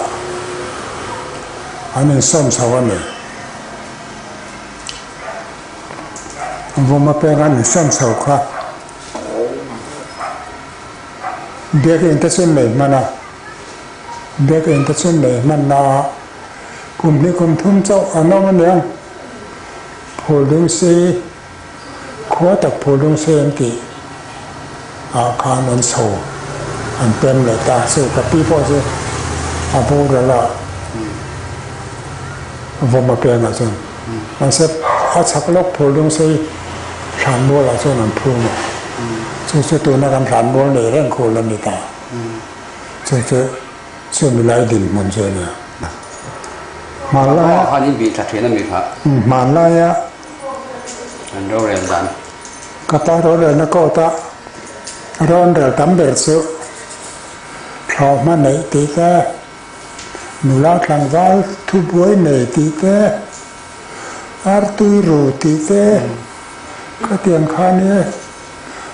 S3: อันนี้ส้มสวรรค์ผมมาเป็นอันนี้ส้มสวรรค์เด็กอินเตอร์เซนเลยมันนะเด็กอินเตอร์เซนเลยมันนะกลุ่มนี้กลุ่มทุ่มเจ้าอันนั้นมันยังโพลุงซีขวตักโพลุงเซนติอาคารนันโซอันเป็นเลยตาสู้กับพี่พ่อสู้อาบูระละผมมาเป็นอะไรจนมันเสร็จอาชักลกโพลุงซีฐานบัวละจนนั่นพูนสู้ตัวนักการฐานบัวเลยเรื่องโคลันดิตาสู้มีหลายดินมันเจอเนี่ยมาลาย
S5: อันนี้บีทัดเทียนนั่นมีพระ
S3: มาลายะ
S5: อันเราเรียนดัน
S3: ก็ตาเราเรียนนักตาร้อนเดือดตั้มเดือดสุพร้อมมาในตีแกนุลาคลังวัลทุบวยในตีแกอาร์ตุรูตีแกก็เตียงข้านี้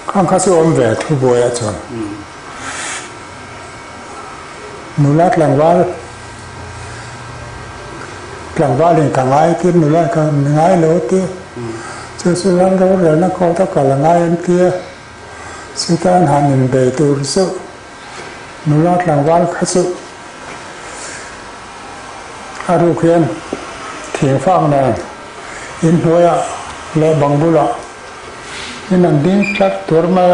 S3: ข้างข้าสู้อมแหวนทุบวยอ่ะจนนุลาคลังวัลหลังว่าเรื่องทางไงที่นุลาคลังไงโลตีสุดๆแล้วเราเรียนนักตะการไงอันเตี้ยสุดท้ายหันอินเบตูรุสุนุลาหลังวันขสุอารุเขียนเถียงฟังแนงอินหัวและบังบุระนี่นั่นดิ้งชัดตัวมา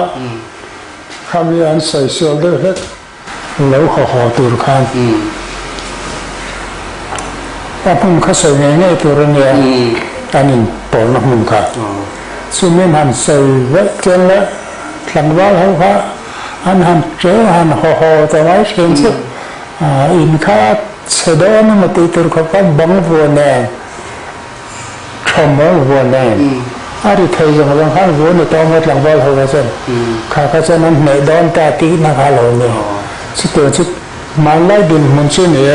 S3: คำยันใส่เสื้อเด็กแล้วขอตัวขันแต่ผมเขาใส่ง่ายๆตัวเนี่ยอันนี้ปนนักมุ่งค่ะสุมินหันใส่เวทเจนแล้วหลังว่าเขาว่าอันหันเจอหันห่อแต่ไม่เห็นสิอินข้าเสด็จมาตีตัวเขาก็บังวัวแน่ชมวัวแน่อะไรเธอยังบางครั้งวัวในตัวมันหลังว่าเขาก็เช่นข้าก็จะนั้นในดอนตาตีนะคะเราเนี่ยสุดตัวสุดมาไล่ดินมันชื่อเนี่ย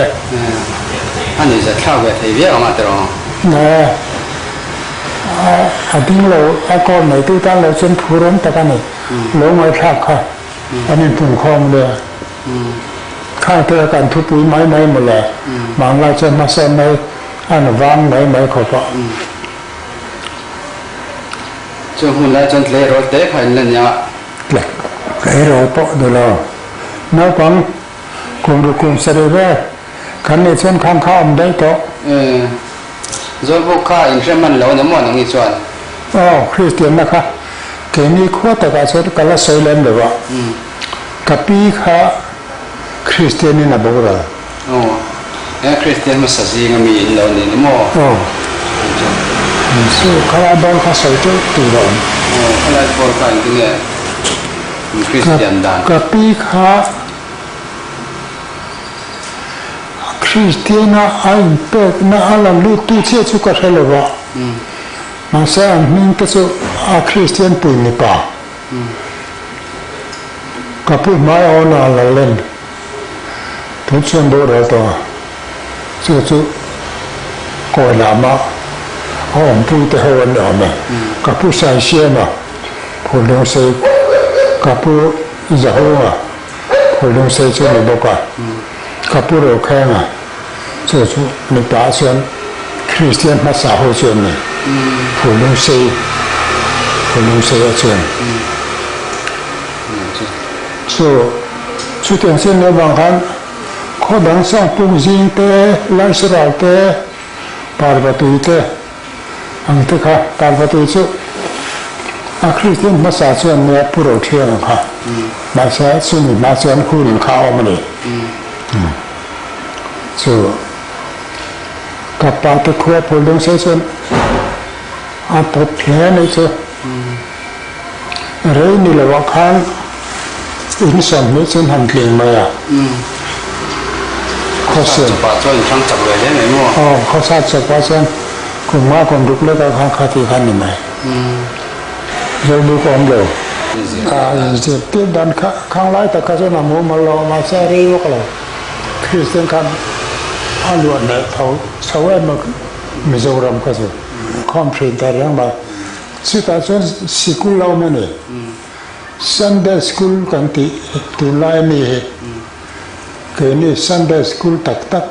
S5: อันนี้จะเข้าไปที่เวียออกมาตรง
S3: เนี่ยอันที่เราอาการไหนตู้ตั้งเราเช่นผู้ร้อนตะกันนี่เราไม่พลาดค่ะอันนี้ถุงคอมเลยข้างเธอกันทุบปุ๋ยไม้หมดเลยบางเราจะมาเส้นในอันวางไหนเขาก็
S5: จนหุ่นแล้วจนเละรถเตะผ่านเลยเนี่ย
S3: เละไอ้เราปะดูเราน้าฟังกลุ่มดูกลุ่มเสด็จแรกขันในเช่นข้างได้โต
S5: จนพวกข้าอินเทอร์มันเหล่านี้มันต้องมีส่วน
S3: คริสเตียนนะคะเกนี่ขั้วแต่การใช้กันละเซเลนเลยวะกับปีข้าคริสเตียนนี่นะบอกว่า
S5: คริสเตียนมันสัจจริงมีเหล่านี้มั้ง
S3: สู้ข้าบอลข้าใส่ตัวตัวเรา
S5: ข้าบอลข้าจริงๆเนี่ยคริสเตียนดัน
S3: กับปีข้าคริสเตียนอันเป็ดน่าอันลูกตู้เชื่อชุกเฉลวะ masa ning ka so a Christian pui ni pa ka pu mai ona la len tu chen bo ra to chu ko la ma hom pu te ho na ma ka pu sai xie ma pu lo se ka pu za ho ma pu lo se chu ni bo ka pu ro kha ma chu ni pa chen Christian ma sa ho chen ni pu lo se a chen so chu ten sen ne bang han ko dang sang pu jing te lai sra te Parvati te ang te kha Parvati chu a Christian ma sa chen ne puro thiang kha ma sa chu ni ma chen khu ni kha o ma ni so ka pa te khua pu dong se chen a to phya ne chu re ni la wa khan in sam ni chen han tling ma yaเขาเสียป่าช่วยทั้งจับเลยได้ไหมมั่วเขาทราบจับป่าเช่นคุณมาคนลุกเล็กก็ข้างคาที่ขันนี่ไหมเราดูความเร็วเจ็บที่ดันข้างไล่แต่ก็จะนำหัวมาลอมาแซ่รีวกเราคริสเตียนกันอาลวนเนี่ยเขาชาวบ้านมามิโซรัมก็จะคอมพลีทแต่เรื่องมาสุดท้ายจนสกุลเราเนี่ยซันเดย์สกุลกันที่ไล่นี่คือนี่ Sunday School ตัก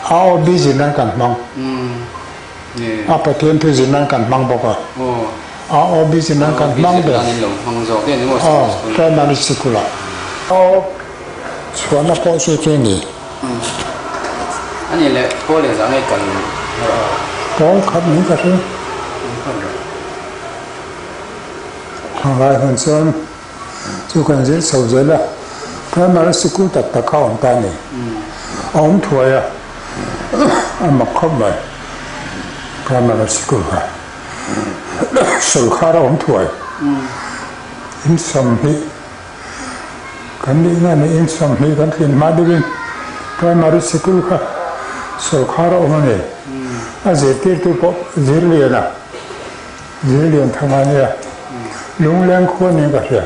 S3: เอาบิจินันกันมั่งเอาประเทศที่จินันกันมั่งบอกว่าเอาบิจินันกันมั่งเด้อแค่นั้นสิกุละเอาชวนนักพ่อช่วยแค่นี้
S5: อันนี้แหละพ่อเลยจะให้กัน
S3: พ่อขับหนีกันเลยข้างไรคนส่วนช่วยกันเสียสาวเสียละพระมารสกุลตัดตะเข้าของตาเนี่ยอ้อมถวยเอามาครบเลยพระมารสกุลค่ะสุขารอ้อมถวยอินสมหิกันนี่นั่นอินสมหิกันที่มาดูนพระมารสกุลค่ะสุขารอ้อมเนี่ยอาเจติร์ตุปจิรเลียนะจิรเลียนทำงานเนี่ยลุงเลี้ยงคนนี้ก็เสีย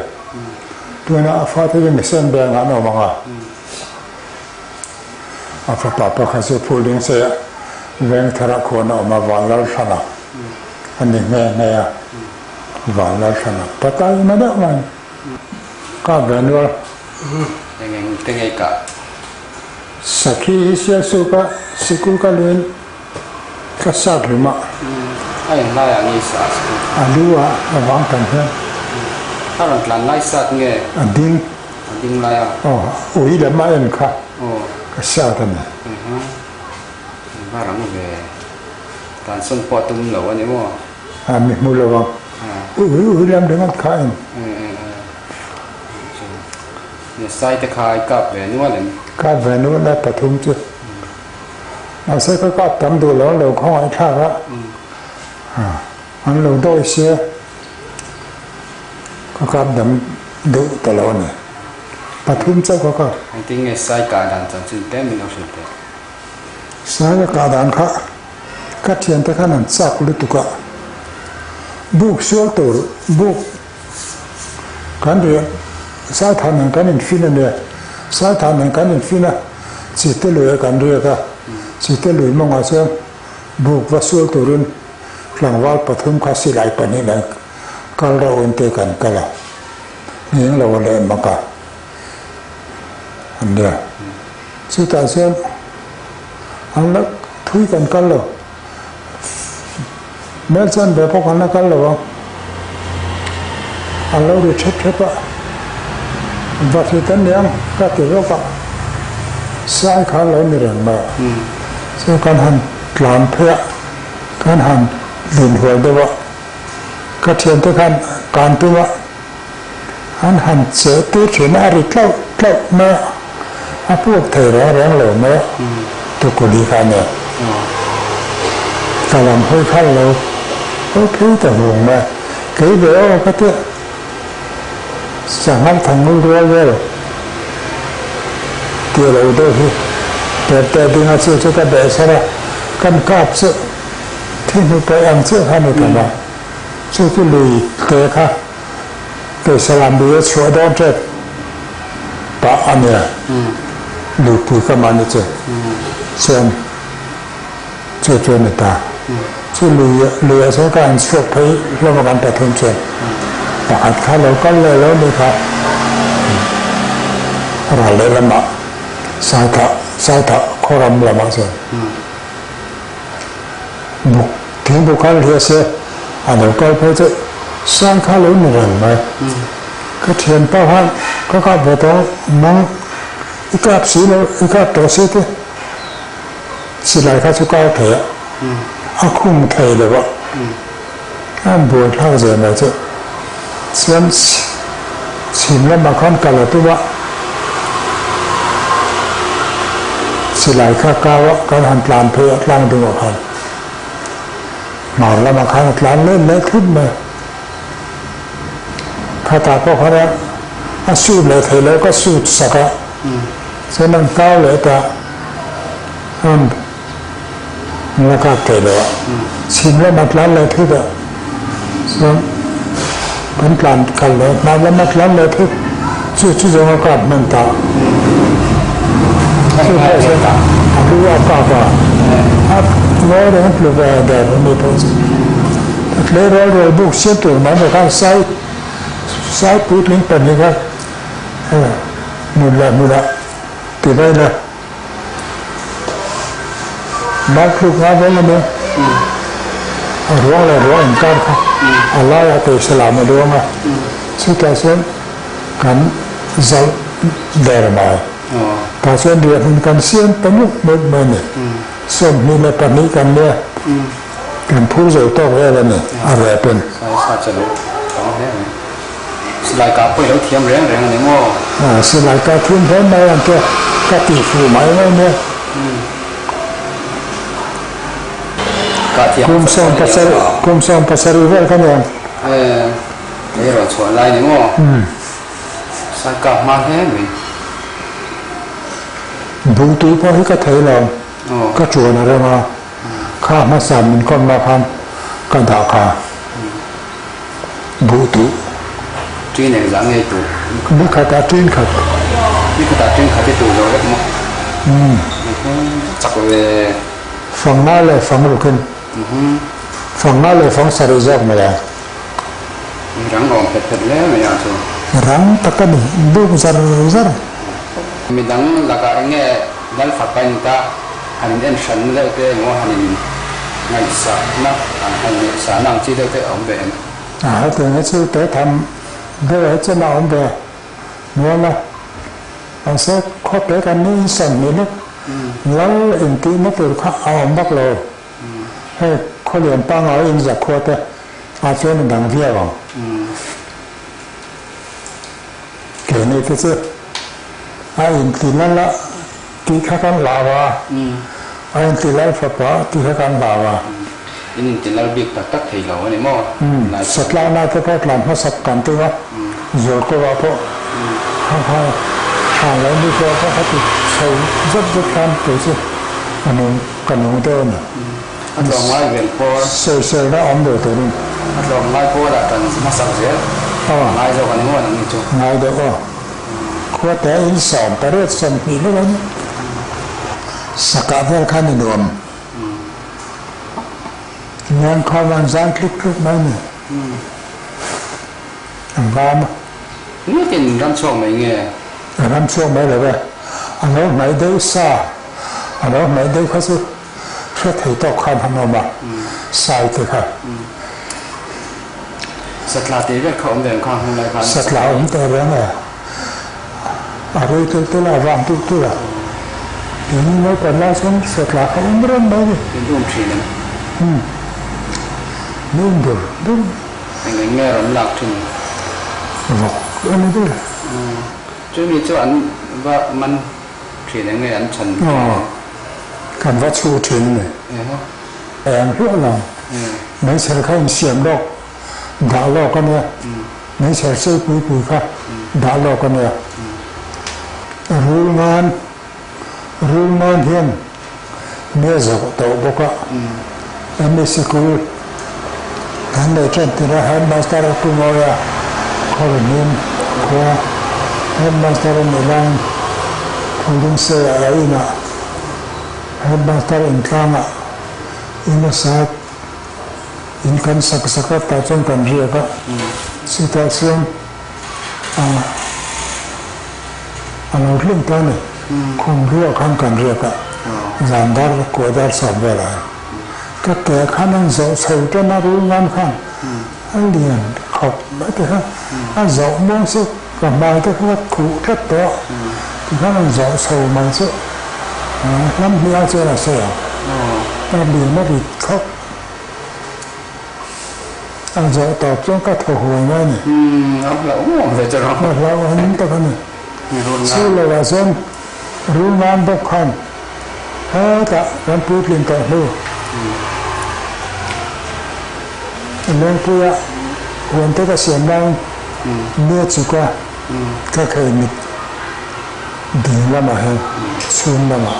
S3: ตัวน่ะฟ้าที่มีเส้นแดงอันออกมาฟ้าป่าปะข้าศึกผู้ลิงเสียแรงทาระคนออกมาวันละชนะอันนี้แม่วันละชนะปัตตานีไม่ได้มันก็เป็นว่า
S5: ยังไงกะ
S3: สักทีเสียสุกะสกุลกันเลยก็สักหรือมา
S5: ไอ้ยังไงอย่างนี้สัก
S3: อันนี้ว่าระวังกันเถอะ
S5: ถ้าหลังหลังไล่สัตว์เนี่ย
S3: ดิ้ง
S5: อะไรอ่ะ
S3: อุ้ยเดี๋ยวมาเองค่ะก็เสียกันเนี่ย
S5: บ้านเราเนี่ยการส่งปอตุ้มเหล่านี้มั้ง
S3: มีมูลระวังอุ้ยเรื่องเรื่องขาย
S5: เนี่ยใส่ตะไคร้กับแหวนว่าเลย
S3: กับแหวนว่าแล้วปฐุมจุดเอาใส่ก็ทำดูแล้วเราข้อไอ้ข้าละอันเราโดยเสียก็การดำดูตลอดเนี่ยปฐุมเจ้าก็
S5: ไอ้ที่เนี่ยใส่กาดันจะจุดเต็มไม่เอาสุดเลย
S3: ใส่กาดันค่ะกัดเทียนตะขันนั่นสักลุตุกะบุกชัวตัวบุกกันเดียสายทานนั่งกันอินฟินเนี่ยสายทานนั่งกันอินฟินะจิตเตลุยกันเรียกะจิตเตลุยมองว่าเสียบุกว่าชัวตัวรุ่นหลังว่าปฐุมข้าสิไหลปนี่นะก็เราเอ็นเตกันกันละนี่เราเล่นมากะอันเดียสุดท้ายเสียอันละทุยกันกันละเมื่อฉันแบบพวกนั้นกันละวะอันเราดูเช็ดปะวัดที่ตั้งยังก็เกี่ยวกับสายขาเราไม่เรื่องมาซึ่งการหันกลางเพื่อการหันหลินหัวด้วยว่าก็เทียนตัวการตัวหันเสือตีถึงอะไรเล่าเมื่อพวกเธอร้องเหล่าเมื่อตัวกุลีกันเนี่ยกำลังค่อยๆเราโอเคแต่ห่วงมาเกี่ยวกับก็เถอะสั่งให้ทางนู้นด้วยเลยเกี่ยวเราด้วยแต่ดึงอาชีพจะแบบสระกันกาบเสือเท ที่นี่ไปอังเชื่อข้านี่แต่ว่าช่วยที่ลุยเตะค่ะเตะสลามดีช่วยโดนเจ็บปะอันเนี่ยลุยปุ๋ยก็มันนี่เจ็บเช่นช่วยนี่ตาช่วยลุยใช้การช่วยไปเรื่องมันแต่ทุ่มเจ็บปะอัดข้าเราก็เลยแล้วนี่ครับเราเลยละมาสายตาขรำละมาเสียบุกทิ้งบุคคลเฮียเสียอันเดียวก็เพราะจะสร้างข้าเลยไม่รันไหมก็เทียนเป้าหันก็ขับไปต่อมังอีกแบบสีเลยอีกแบบตัวสีที่สิไหลข้าชุกเอาเถอะอาคุ้มเทเลยวะอันบวชเท่าเสียไหมเจ้าเสียงสินแล้วมาค้อนกันเลยตัว สิไหลข้ากาวการหันปลานเพื่อล่างดึงออกหันหมอนแล้วมาข้างปลานเล่นเละขึ้นมาข้าตาพวกเขาเนี่ยสู้เลยเทเลยก็สู้สักเส้นนั้นก้าวเลยแต่แล้วก็เทเลยชิมแล้วมาปลานเลยที่จะเป็นปลานกันเลยมาแล้วมาปลานเลยที่สู้จะมากับมันตาที่ให้เสียตาดูว่าป้าร้อยเรื่องปลุกแดดไม่พอสิเลยร้อยบุกเสียตัวมันจะการใช้พูดลิงเป็นนี่ครับมุนละตีได้เลยนักปลุกงานแล้วมั้ยร้องเลยร้องกันครับอัลลอฮฺจะสลามมาดูมั้ยสุดท้ายเส้นกันจะเดินมาถ้าเส้นเดียวกันเสียนตั้งมุกมันเนี่ยส่วนนี้ในปัจจุบันเนี่ยการพูดจะต้องอะไรเนี่ยอะไรเป็น
S5: ใช่ใช่จะรู้ต้องเนี่ยสลายกาไปแล้วเทียมแรงเนี่ยมั้ง
S3: สลายกาทุ่มเทไม่อันเดียวกะติฟูไหมวะเนี่ยกุมส่งภาษาเรื่องกันยัง
S5: นี่เราชวนไล่เนี่ยมั้งสักกับมาแค่ไหน
S3: บุตรพ่อที่ก็เทลงก็ชวนอะไรมาข้ามาสั่นมันคนมาพันกันด่าข้าบุตร
S5: จีนเนี่ยยังไงตัว
S3: นี่ข้าตาจีนขัด
S5: นี่ข้าตาจีนขัดที่ตัวเราเล็กมั้งจักเลย
S3: ฟังหน้าเลยฟังลูกขึ้นฟังหน้าเลยฟังสาริจักมาแล้ว
S5: รังรองเผ็ดๆแล้วไม่ยากตัว
S3: รังตะกันดูซาร์
S5: มีดังลักษณะเงี้ยนั่นฝักไปนี่ตาหันเอ็นฉันเลยเตะงัวหันไงสักนักหันสานังที่เตะอมเบน
S3: แต่เนี่ยชื่อเตะทำเดี๋ยวจะมาอมเบนนัวละเอาเสกข้อเตะกันนี่สั่งนี่นึกแล้วอินทีนักเตะเขาเอาบักเลยให้เขาเรียนปังเอาอินจากข้อเตะอาเซียนดังเที่ยวเกี่ยวนี่ที่ชื่ออินทีนั่นละที่ข้ากันลาวาอินทีแล้วฝักว่าที่ข้ากันลาวา
S5: อินทีแล้วบิ๊กตักที่เราเนี่ยมั้ง
S3: สัตว์ลาวน่าจะพอหลังเขาสักกันตัวโยกว่าพอห่างแล้วนี่ก็เขาติดใช้จับกันตัวสิกันนุ่งเดิน
S5: ลองไล่เวลพอ
S3: เสือแล้วอมเดือดตัวนี้
S5: ลองไล่พอละกันมาสักเสียไล่เจ้ากันนี่ว่านั่นนี่จ้ะ
S3: ไล่เดี๋ยวขวดแต่อินสอนแต่เรื่องสมผีแล้วเนี่ยสกัดเรื่องขั้นนวมงานความวันจันทร์คลิกๆนั่นเนี่ยบ้ามั้ย
S5: นี่เป็นรำช่วงไหนเงี้ย
S3: รำช่วงไหนเลยเว้ยอันนั้นไหนได้ซาอันนั้นไหนได้เขาสิเพื่อถือต่อความพนมอ่ะใส่เถอะครับ
S5: สัตว์ลาตีเรื่องเขาเดินข้างในพัน
S3: สัตว์ลาเดินเรื่องอะไรอะไรตัวละวางตัวละเดี๋ยวนี้ไม่เป็นไรฉันสัตว์ลาเขาเรื่องอะไร
S5: เป็นรูปทีนึง
S3: นู่นดู
S5: อย่างเงี้ยรำหลักถึง
S3: บอกอันนี้ด้วย
S5: ช่วงนี้เจ้าอันว่ามันทีนึงไงอันฉัน
S3: กันว่าชูถึงเลยแต่เรื่องเราไม่ใช่แค่เสียงโลกด่าโลกกันเนี่ยไม่ใช่ซื้อปุ๋ยครับด่าโลกกันเนี่ยรู้งานเฮียนเมื่อจะโตบอกว่า MA School han le chen tira headmaster tu moya kolonin ko headmaster nilang pulung se aina headmaster in kama ina sa in kan saksakat ta chon kan ria ka situation ang utling tane kung ria kan ria ka zandar ko dar sabelaก็แก่ข้านั่งโซ่ใส่ก็น่ารู้งานข้างเรียนขอบไม่ได้ฮะโซ่มองสิกับมาก็คือขู่แทบตัวที่ข้านั่งโซ่ใส่มาสิน้ำเมียเจอละเสียแต่เบียร์ไม่ดีเขาโซ่ตอบจนก็ถูกหัวง่ายนี่
S5: เราเดี๋ยวจะร้อง
S3: เราอันนี้ตัวนี้ชื่อเลยว่าเส้นรู้งานทุกคนแต่วันพูดเรื่องต่อไปเรื่องพวกวันที่จะเสียงดังเนื้อจุกว่าก็เคยมีดีละมาให้ซูมละมา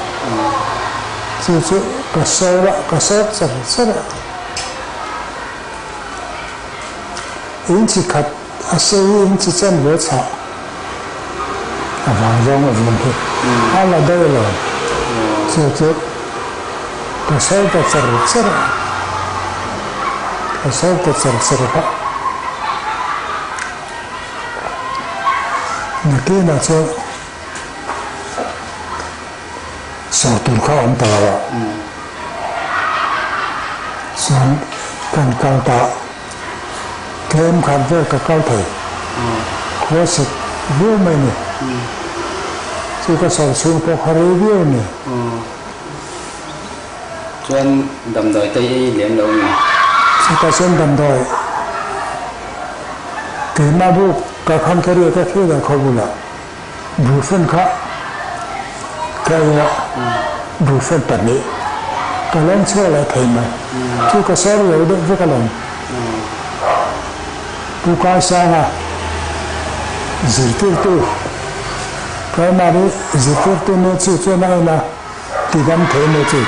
S3: จู่ๆก็เสียละก็เสียละอินทิขัดอาศัยอินทิเจนเวชะวางยองมันคืออะไรได้เลยจู่ๆก็เสียก็เสียأصابت السرقة نكينا صوت الخام طلبة صوت كان كالتا كلام كان فيك كالتا خوصت بيو ميني سيكا صوت بخاري بيو ني
S5: chuyên đầm đợi tây liếm lâu nhỉ
S3: ta xem đầm đồi cái ma bu cả khăn cái điều cái là khó bù là bù phân khác cái bù phân tận đấy cái lớn chưa là thầy mà chứ có số nhiều được với cái lòng bù coi sang à giữ tiêu cái mà đấy giữ tiêu nó chịu cho này là thì đâm thế nó chịu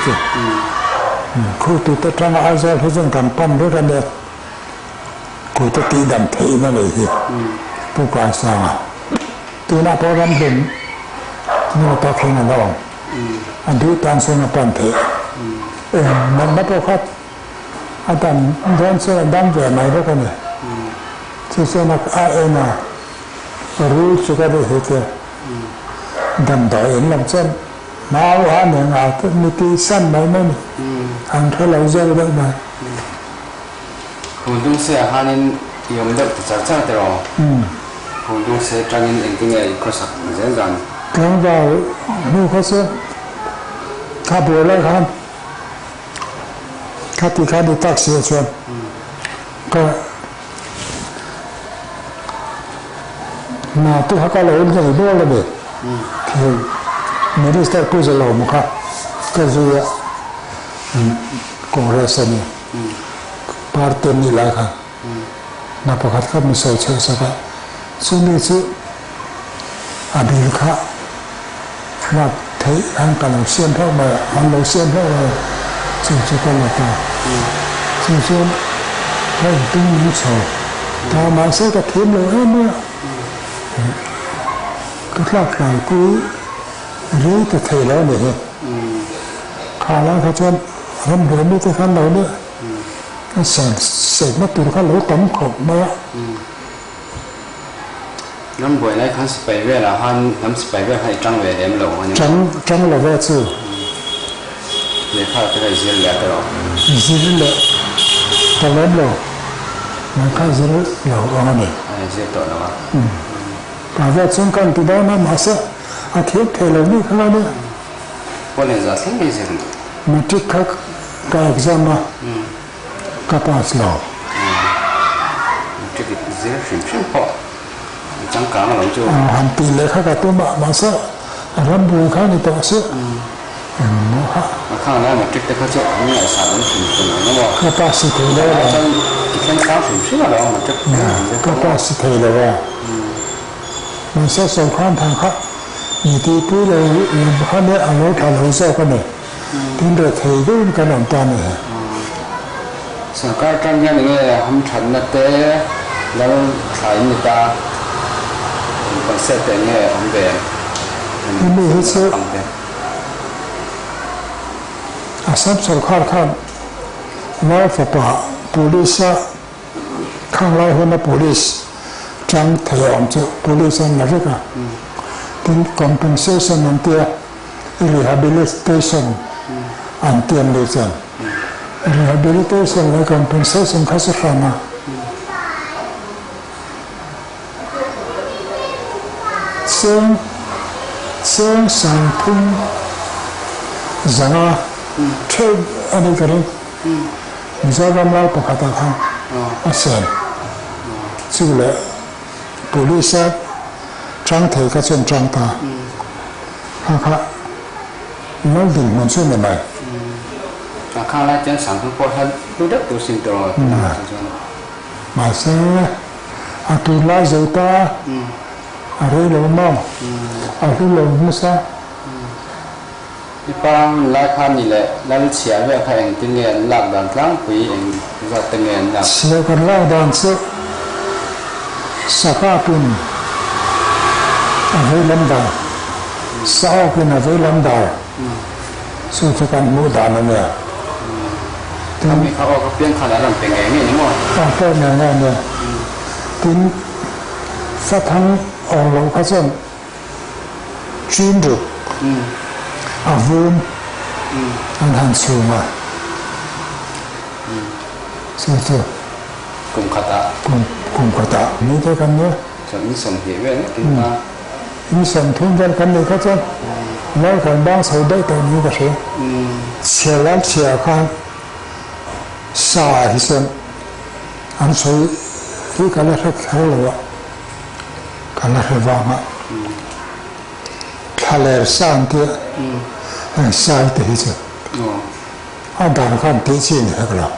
S3: khu tụi ta trang áo ra phải dùng cầm păm rất là đẹp khu ta tí đầm thị nó lại gì tôi quan sao à tôi đã có đâm đỉnh nhưng mà ta khi nào đó anh thứ tan xuống là toàn thể mình bắt đầu khách anh tầm đơn sẽ đâm về này đó con này chứ sẽ là ai mà rú cho cái đấy hết rồi đầm đỏ yến làm chân máu hóa miệng ảo tức như cái sân mấy mấy ăn thấy lâu rơi đấy mà
S5: hồn dung xe hai nên yếm được chắc chắn rồi hồn dung xe trang in anh kinh nghiệm có sẵn dễ dàng
S3: kéo vào nu có xe khá bùa lại khăn khá thì khá đi taxi chuyện có mà tôi hay có lỗi gì đó là được thì Minister Kuzalo Muka Kazuya Congress ni parti ni lah kan, nampakat kan misal cakap, sini tu abil kah, nak thấy anh kalau xiên thôi mà anh lâu xiên thôi mà chỉ có là ta, chỉ cái tung như sầu, ta mà sẽ có thêm lời hơn nữa, cái lạc này cứรู้แต่เธอแล้วเนี่ยข้าแล้วเขาชวนรำเดือดไม่ได้ขั้นเราเนี่ยก็สั่งเสร็จมาตุนขั้นเราต้มขบมา
S5: น้ำบ่อยในขั้นสเปรย์เวลาหันน้ำสเปรย์เวลาให้จังเวลาเหลวอันนี้
S3: จังเราเวชื่อ
S5: เลยข้าก็ได้ยินแล้วตลอด
S3: ยินแล้วตลอดเลยมันข้ายินแล้วอันนี้
S5: ยินต่อแล้ว
S3: แต่ว่าช่วงกันที่ได้มามาเสียอาทิตย์เทเลนี่ข้างนี้
S5: วันนี้จะสิ่งที่สิ่ง
S3: มาที่เขาการเอ็กซ์มากับอาสลอ
S5: ที่เสียชิมพอจังการเราจู่
S3: หันตีเลยเขากับตัวมาเสียรำบุญเขาในตัวเสีย
S5: มาข้างหน้ามาที่เขาจะมีอะไรสารนั้นชิมตัวนั้นว่า
S3: กับอาสิเทเลยว่า
S5: จังที่เขาข้าวชิมเรามาที่
S3: กับอาสิเทเลยว่ามันเสียสงครามทางเขาอีที่พูดเลยเขาเนี่ยเอารถเอารถเสียกันเนี่ยที่เดือดเทด้วยกันหนังตาเนี่ย
S5: สังกัดกันเนี่ยนี่ทำฉันนะเต้แล้วขายนี่ตาเป็นเสร็จเนี่ยทำเอง
S3: นี่ให้เสร็จอาศัพย์สารคารข้างไล่ฝ่ายpolisi ข้างไล่หัวหน้า police จังทยามจะpolisi นั่นเองก็ถึง compensation นั่นเตีย rehabilitation อันเตียนเลยจัง rehabilitation และ compensation ข้าศึกษานะซึ่งสังคมจังเช่นอันนี้ก็เรื่องจะกำลังประกาศทางอาเซียนซึ่งเลย polisi จังเทก็เช่นจังตาค่ะนั่นดึงมันช่วยไม่ได้
S5: ข้างแรกจะสั่งทุกคนให้ดูดักดูสิ่งตัว
S3: มาเสียอาตุลาเจ้าตาอะไรเรื่องมั่งอะไรเรื่องมุสา
S5: ที่ปังไล่พันนี่แหละแล้วเสียเรื่องใครเองที่เงินหลักด่านกลางปีเองก็ตึงเงินหลัก
S3: เสียกันแล้วด่านเสียสักปุ่นอะไรลำดาสาวปุ่นอะไรลำดาสุดท้ายมูดานั่นเนี่ย
S5: ถ้ามีเขาออกก็เปลี่ยนขนาดนั้นเป็นไงนี่มั้ง
S3: อ๋อเป็นอย่างนั้นเนี่ยถึงสักทั้งองค์หลวงพ่อเจ้าจีนดูอาวุธอันหันสูงมาสุด
S5: กลุ่มขัด
S3: กลุ่มขัดนี่เท่ากันเนี่ย
S5: จะมีสมเหตุเว้ยกินมา
S3: มีสมทุนกันเลยก็จะแล้วกันบ้างใส่ได้แต่นี้ก็ใช่เสียแล้วเสียข้างสายที่สุดอันสุดที่กันแล้วเขาเลยว่ากันแล้วว่างอ่ะทะเลสร้างที่สายที่สุดอันดับขั้นที่สี่นี่ก็แล้ว